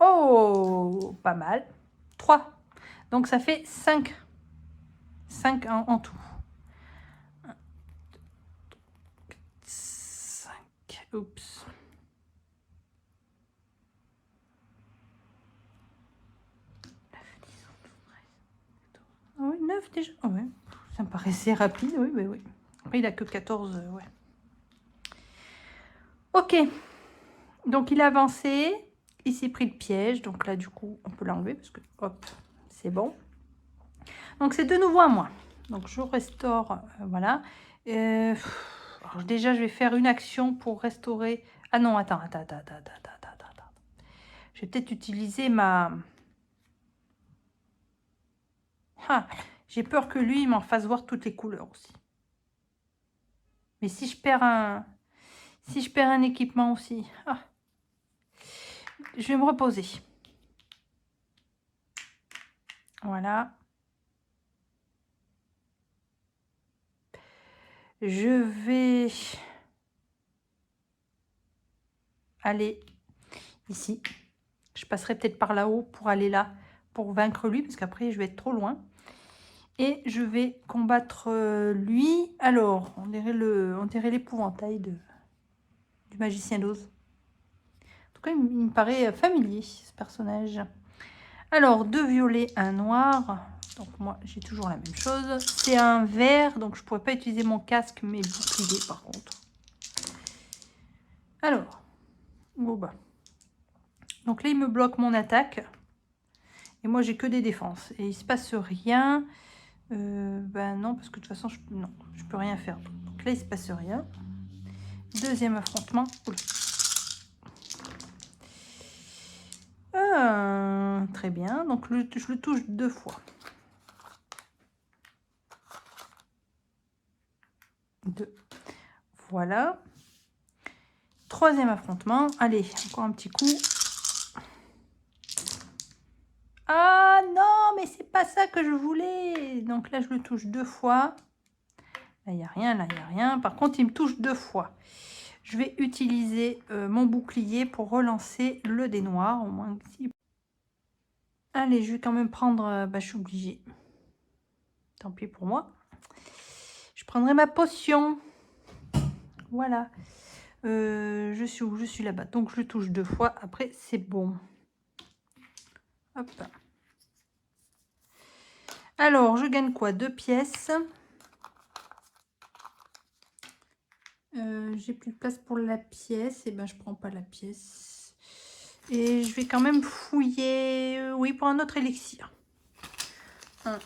A: Oh, pas mal. 3. Donc ça fait 5 en tout. 5. Oups. Ah oui, 9 déjà. Ah ouais. Ça me paraissait rapide, oui, mais oui. Après, il a que 14, ouais. Ok. Donc, il a avancé. Il s'est pris le piège. Donc là, du coup, on peut l'enlever parce que, hop, c'est bon. Donc, c'est de nouveau à moi. Donc, je restaure, voilà. Alors, déjà, je vais faire une action pour restaurer... Ah non, attends. Je vais peut-être utiliser ma... Ah, j'ai peur que lui, il m'en fasse voir toutes les couleurs aussi. Mais si je perds un... Si je perds un équipement aussi... Ah, je vais me reposer. Voilà. Je vais aller ici. Je passerai peut-être par là-haut pour aller là, pour vaincre lui, parce qu'après, je vais être trop loin. Et je vais combattre lui. Alors, on dirait l'épouvantail du magicien d'Oz. En tout cas, il me paraît familier, ce personnage. Alors, 2 violets, 1 noir. Donc, moi, j'ai toujours la même chose. C'est un vert, donc je ne pourrais pas utiliser mon casque, mais bouclier, par contre. Alors, bon bah. Donc là, il me bloque mon attaque. Et moi, j'ai que des défenses. Et il se passe rien. Ben non, parce que de toute façon, je peux rien faire. Donc là, il se passe rien. Deuxième affrontement. Très bien. Donc, je le touche 2 fois. 2. Voilà. Troisième affrontement. Allez, encore un petit coup. Ah non, mais c'est pas ça que je voulais. Donc là, je le touche 2 fois. Là, il n'y a rien, là, il n'y a rien. Par contre, il me touche 2 fois. Je vais utiliser mon bouclier pour relancer le dé noir. Au moins, si... Allez, je vais quand même prendre... je suis obligée. Tant pis pour moi. Je prendrai ma potion. Voilà. Je suis où? Je suis là-bas. Donc, je le touche 2 fois. Après, c'est bon. Hop. Alors, je gagne quoi? 2 pièces. J'ai plus de place pour la pièce. Et ben, je prends pas la pièce. Et je vais quand même fouiller... oui, pour un autre élixir. 1,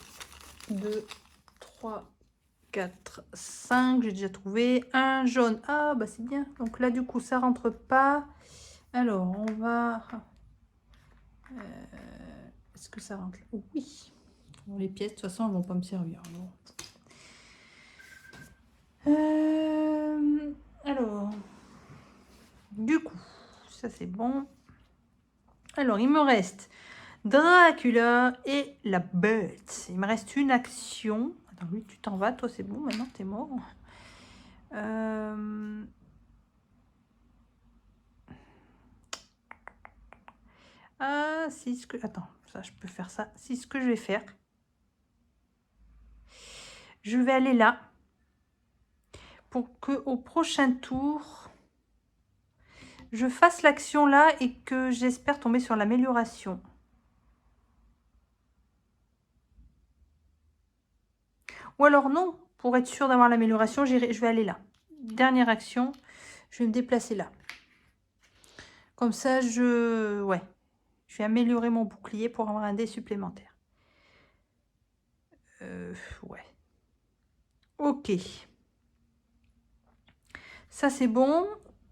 A: 2, 3, 4, 5. J'ai déjà trouvé. Un jaune. Ah, bah c'est bien. Donc là, du coup, ça rentre pas. Alors, on va... est-ce que ça rentre? Oui. Bon, les pièces, de toute façon, elles vont pas me servir. Alors, du coup, ça c'est bon. Alors, il me reste Dracula et la bête. Il me reste une action. Attends, oui, tu t'en vas, toi c'est bon, maintenant t'es mort. Ah, si ce que... Attends, ça je peux faire ça. Si ce que je vais faire, je vais aller là pour que au prochain tour, je fasse l'action là et que j'espère tomber sur l'amélioration. Ou alors non, pour être sûr d'avoir l'amélioration, je vais aller là. Dernière action, je vais me déplacer là. Comme ça, ouais, je vais améliorer mon bouclier pour avoir un dé supplémentaire. Ouais. Ok. Ça, c'est bon.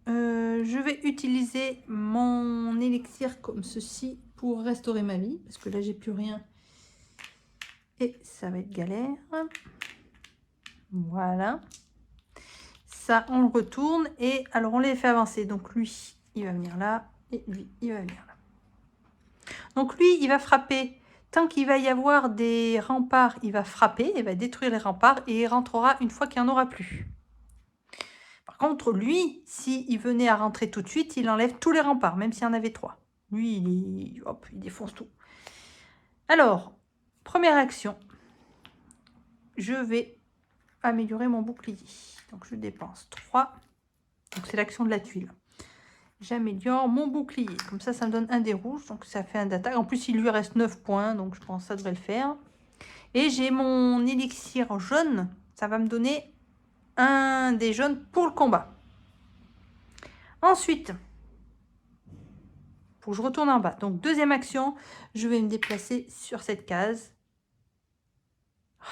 A: Je vais utiliser mon élixir comme ceci pour restaurer ma vie. Parce que là, j'ai plus rien. Et ça va être galère. Voilà. Ça, on le retourne. Et alors, on les fait avancer. Donc, lui, il va venir là. Et lui, il va venir là. Donc, lui, il va frapper. Tant qu'il va y avoir des remparts, il va frapper. Il va détruire les remparts. Et il rentrera une fois qu'il n'y en aura plus. Par contre, lui, s'il venait à rentrer tout de suite, il enlève tous les remparts, même s'il y en avait 3. Lui, hop, il défonce tout. Alors, Première action, je vais améliorer mon bouclier. Donc, je dépense 3. Donc, c'est l'action de la tuile. J'améliore mon bouclier. Comme ça me donne un des rouges. Donc, ça fait un d'attaque. En plus, il lui reste 9 points. Donc, je pense que ça devrait le faire. Et j'ai mon élixir jaune. Ça va me donner un des jaunes pour le combat. Ensuite, faut que je retourne en bas. Donc, deuxième action, je vais me déplacer sur cette case.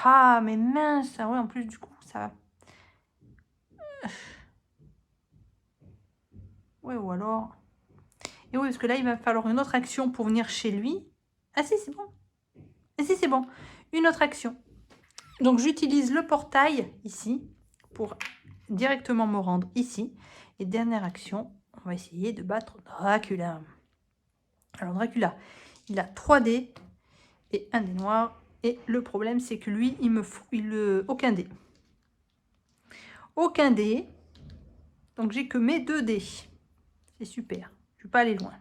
A: Ah, mais mince. Ah ouais, en plus, du coup, ça va. Ouais, ou alors... Et oui, parce que là, il va falloir une autre action pour venir chez lui. Ah si, c'est bon. Ah si, c'est bon. Une autre action. Donc, j'utilise le portail ici pour directement me rendre ici. Et dernière action, on va essayer de battre Dracula. Alors, Dracula, il a 3 dés et un dé noir. Et le problème, c'est que lui, il me faut aucun dé. Aucun dé. Donc, j'ai que mes 2 dés. C'est super. Je ne vais pas aller loin.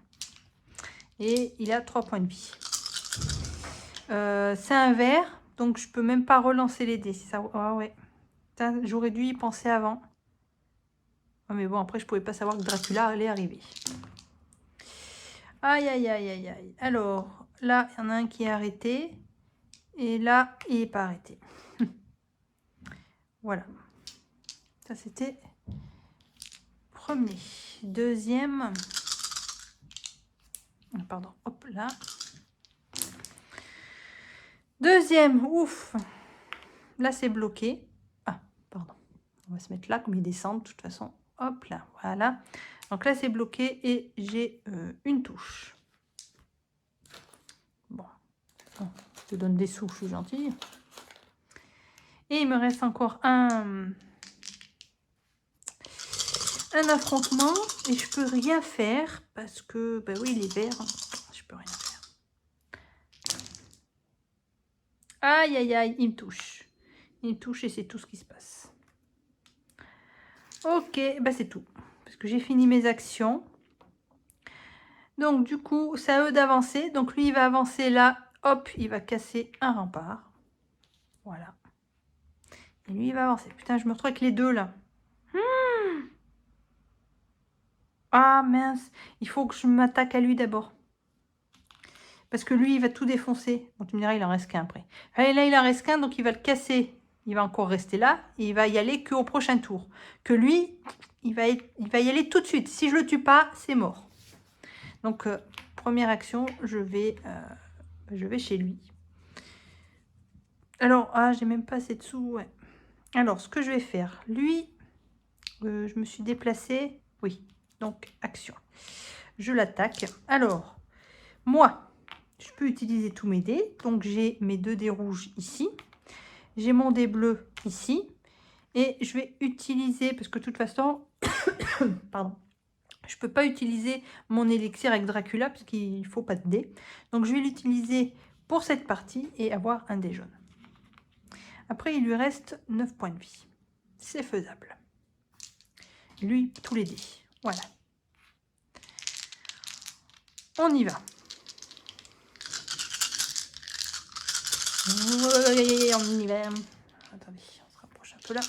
A: Et il a 3 points de vie. C'est un vert. Donc, je peux même pas relancer les dés. Ça... Ah ouais. J'aurais dû y penser avant. Oh, mais bon, après, je pouvais pas savoir que Dracula allait arriver. Aïe, aïe, aïe, aïe, aïe. Alors, là, il y en a un qui est arrêté. Et là, il n'est pas arrêté. Voilà. Ça, c'était premier. Deuxième. Pardon, hop là. Deuxième, ouf. Là, c'est bloqué. Ah, pardon. On va se mettre là, comme ils descendent, de toute façon. Hop là, voilà. Donc là, c'est bloqué et j'ai une touche. Bon. Je te donne des sous, je suis gentille. Et il me reste encore un affrontement et je peux rien faire parce que, ben oui, les verts, je peux rien faire. Aïe, aïe, aïe, il me touche. Il me touche et c'est tout ce qui se passe. Ok, ben c'est tout. Parce que j'ai fini mes actions. Donc, du coup, c'est à eux d'avancer. Donc, lui, il va avancer là. Hop, il va casser un rempart. Voilà. Et lui, il va avancer. Putain, je me retrouve avec les deux, là. Ah, mince. Il faut que je m'attaque à lui d'abord. Parce que lui, il va tout défoncer. Bon, tu me diras, il en reste qu'un après. Allez, là, il en reste qu'un, donc il va le casser. Il va encore rester là. Et il va y aller qu'au prochain tour. Que lui, il va y aller tout de suite. Si je le tue pas, c'est mort. Donc, première action, je vais chez lui. Alors, ah, j'ai même pas assez de sous. Ouais. Alors, ce que je vais faire, lui, je me suis déplacée. Oui, donc action. Je l'attaque. Alors, moi, je peux utiliser tous mes dés. Donc, j'ai mes 2 dés rouges ici. J'ai mon dé bleu ici. Et je vais utiliser, parce que de toute façon, pardon, je ne peux pas utiliser mon élixir avec Dracula, parce qu'il ne faut pas de dés. Donc, je vais l'utiliser pour cette partie et avoir un dé jaune. Après, il lui reste 9 points de vie. C'est faisable. Lui, tous les dés. Voilà. On y va. On y va. Attendez, on se rapproche un peu là.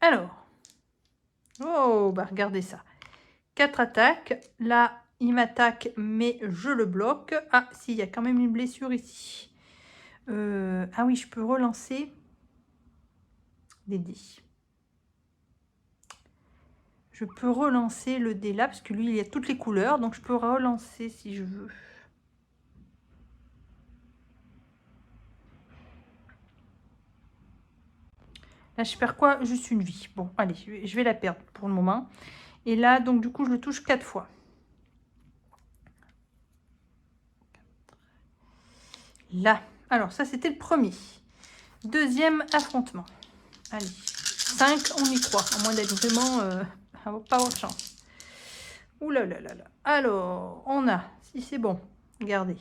A: Alors. Oh, bah regardez ça. 4 attaques. Là, il m'attaque, mais je le bloque. Ah, si, il y a quand même une blessure ici. Ah oui, je peux relancer des dés. Je peux relancer le dé là, parce que lui, il y a toutes les couleurs. Donc, je peux relancer si je veux. Là, je perds quoi? Juste une vie. Bon, allez, je vais la perdre pour le moment. Et là, donc, du coup, je le touche 4 fois. Là. Alors, ça, c'était le premier. Deuxième affrontement. Allez. 5, on y croit. À moins d'être vraiment... pas avoir de chance. Ouh là là là là. Alors, on a... Si c'est bon, regardez.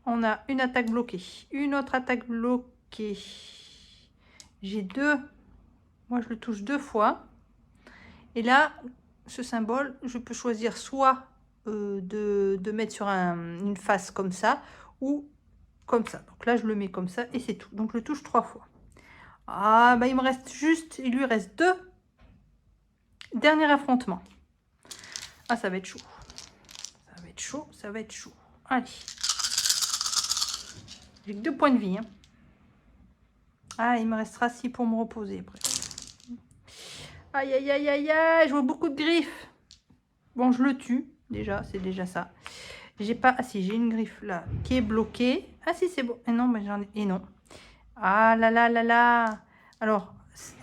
A: On a une attaque bloquée. Une autre attaque bloquée. J'ai 2. Moi, je le touche 2 fois. Et là, ce symbole, je peux choisir soit de mettre sur une face comme ça ou comme ça. Donc là, je le mets comme ça et c'est tout. Donc je le touche 3 fois. Ah, bah il me reste juste, il lui reste 2 derniers affrontements. Ah, ça va être chaud. Ça va être chaud, ça va être chaud. Allez. J'ai que 2 points de vie. Hein. Ah, il me restera 6 pour me reposer après. Aïe, aïe, aïe, aïe, aïe, je vois beaucoup de griffes. Bon, je le tue, déjà, c'est déjà ça. J'ai pas... Ah si, j'ai une griffe là qui est bloquée. Ah si, c'est bon. Et non, mais j'en ai... Et non. Ah là là là là. Alors,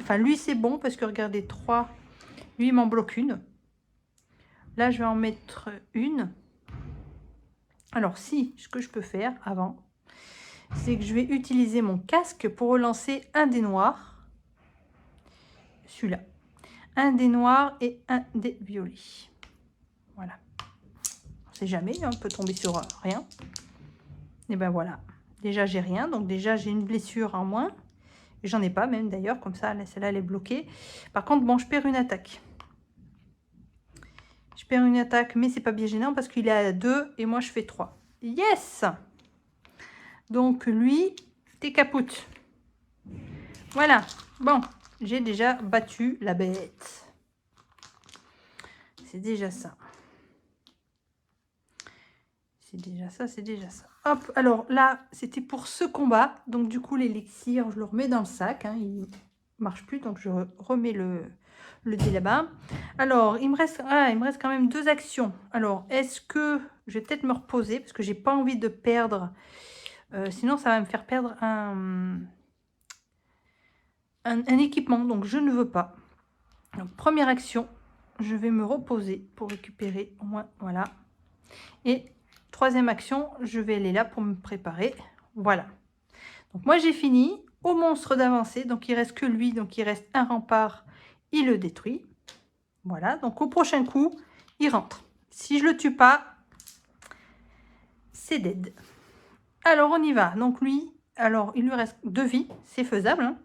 A: enfin, lui, c'est bon parce que regardez, 3. Lui, il m'en bloque une. Là, je vais en mettre une. Alors, si, ce que je peux faire avant, c'est que je vais utiliser mon casque pour relancer un des noirs. Celui-là. Un des noirs et un des violets. Voilà. On sait jamais, hein, on peut tomber sur rien. Et ben voilà. Déjà, j'ai rien. Donc déjà, j'ai une blessure en moins. J'en ai pas même d'ailleurs. Comme ça, celle-là, elle est bloquée. Par contre, bon, je perds une attaque. Je perds une attaque, mais c'est pas bien gênant parce qu'il est à 2 et moi, je fais 3. Yes! Donc lui, t'es capoute. Voilà. Bon, j'ai déjà battu la bête. C'est déjà ça. C'est déjà ça, c'est déjà ça. Hop, alors là, c'était pour ce combat. Donc du coup, l'élixir, je le remets dans le sac. Hein, il marche plus, donc je remets le dé là-bas. Alors, il me reste quand même 2 actions. Alors, est-ce que je vais peut-être me reposer parce que j'ai pas envie de perdre. Sinon, ça va me faire perdre un équipement. Donc, je ne veux pas. Donc, première action, je vais me reposer pour récupérer au moins, voilà. Et troisième action, je vais aller là pour me préparer. Voilà. Donc moi j'ai fini. Au monstre d'avancer. Donc il reste que lui. Donc il reste un rempart. Il le détruit. Voilà. Donc au prochain coup, il rentre. Si je le tue pas, c'est dead. Alors on y va. Donc lui, alors il lui reste 2 vies. C'est faisable. Hein.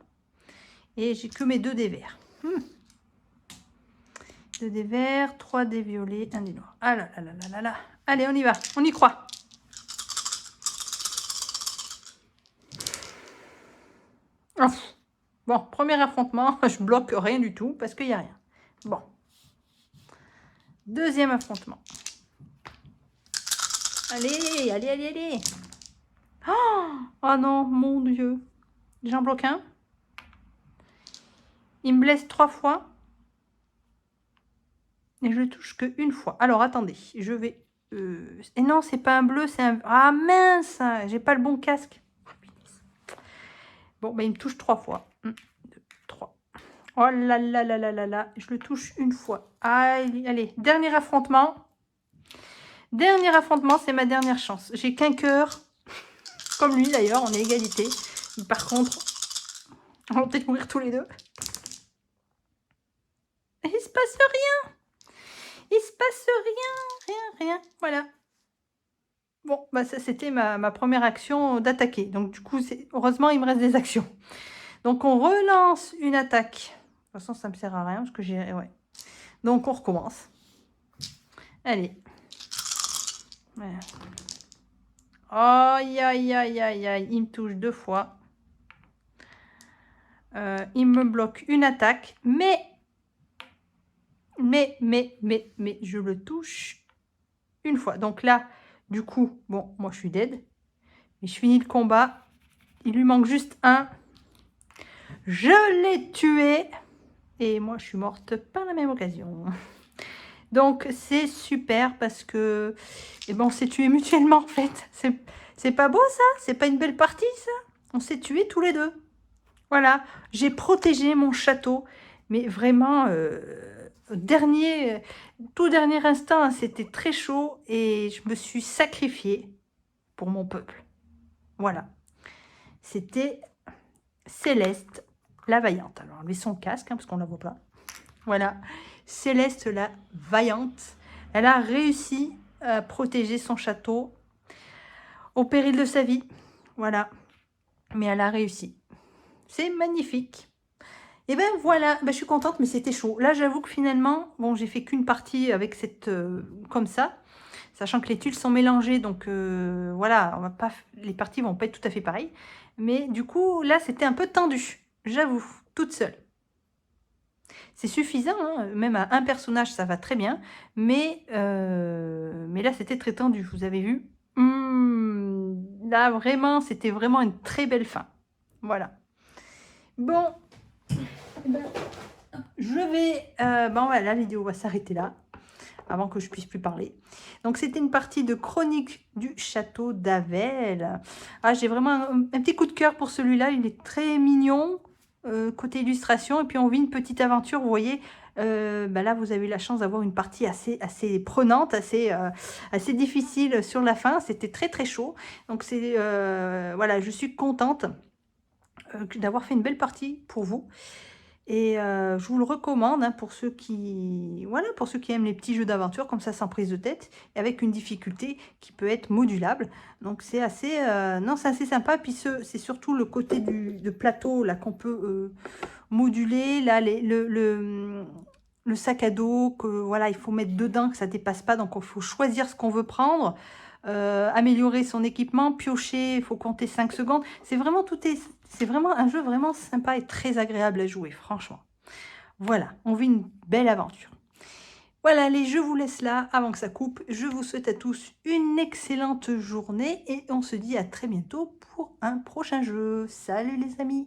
A: Et j'ai que mes 2 dés verts. 2 dés verts, 3 dés violets, 1 dé noir. Ah là là là là là là. Allez, on y va. On y croit. Oh. Bon, premier affrontement, je bloque rien du tout parce qu'il n'y a rien. Bon. Deuxième affrontement. Allez, allez, allez, allez. Oh non, mon Dieu. J'en bloque un. Il me blesse 3 fois. Et je le touche qu'une fois. Alors, attendez, je vais... Et non, c'est pas un bleu, c'est un... Ah mince, j'ai pas le bon casque. Bon, ben, il me touche 3 fois. 1, 2, 3. Oh là là là là là là. Je le touche une fois. Allez, allez, dernier affrontement. Dernier affrontement, c'est ma dernière chance. J'ai qu'un cœur. Comme lui d'ailleurs, on est égalité. Par contre, on va peut-être mourir tous les deux. Il se passe rien. Il se passe rien. Voilà. Bon, bah ça c'était ma première action d'attaquer. Donc du coup, heureusement, il me reste des actions. Donc on relance une attaque. De toute façon, ça me sert à rien parce que j'ai... Ouais. Donc on recommence. Allez. Voilà. Aïe, aïe, aïe, aïe, aïe. Il me touche 2 fois. Il me bloque une attaque. Mais je le touche une fois. Donc là, du coup, bon, moi je suis dead. Mais je finis le combat. Il lui manque juste un. Je l'ai tué. Et moi, je suis morte par la même occasion. Donc, c'est super parce que... Eh ben, on s'est tués mutuellement, en fait. C'est pas beau, ça? C'est pas une belle partie, ça? On s'est tués tous les deux. Voilà. J'ai protégé mon château. Mais vraiment, tout dernier instant, hein, c'était très chaud. Et je me suis sacrifiée pour mon peuple. Voilà. C'était Céleste, la vaillante. Alors, lui, son casque, hein, parce qu'on ne la voit pas. Voilà. Céleste, la vaillante. Elle a réussi à protéger son château au péril de sa vie. Voilà. Mais elle a réussi. C'est magnifique. Et ben voilà, ben, je suis contente, mais c'était chaud. Là, j'avoue que finalement, bon, j'ai fait qu'une partie avec cette... comme ça. Sachant que les tuiles sont mélangées, donc voilà, on va pas les parties vont pas être tout à fait pareilles. Mais du coup, là, c'était un peu tendu, j'avoue, toute seule. C'est suffisant, hein, même à un personnage, ça va très bien, mais là, c'était très tendu, vous avez vu? Là, vraiment, c'était vraiment une très belle fin. Voilà. Bon, eh ben, je vais, bon, voilà, la vidéo va s'arrêter là, avant que je puisse plus parler. Donc, c'était une partie de Chronique du château d'Avel. Ah, j'ai vraiment un petit coup de cœur pour celui-là, il est très mignon, côté illustration, et puis on vit une petite aventure, vous voyez. Bah là, vous avez eu la chance d'avoir une partie assez prenante, assez difficile sur la fin. C'était très très chaud. Donc, voilà, je suis contente d'avoir fait une belle partie pour vous. Et je vous le recommande, hein, pour ceux qui voilà, pour ceux qui aiment les petits jeux d'aventure comme ça, sans prise de tête et avec une difficulté qui peut être modulable. Donc c'est assez, non, c'est assez sympa. Puis c'est surtout le côté de plateau là qu'on peut, moduler. Là, le sac à dos que voilà, il faut mettre dedans, que ça dépasse pas. Donc il faut choisir ce qu'on veut prendre. Améliorer son équipement, piocher, il faut compter 5 secondes. C'est vraiment un jeu vraiment sympa et très agréable à jouer, franchement. Voilà, on vit une belle aventure. Voilà, allez, je vous laisse là avant que ça coupe. Je vous souhaite à tous une excellente journée et on se dit à très bientôt pour un prochain jeu. Salut les amis!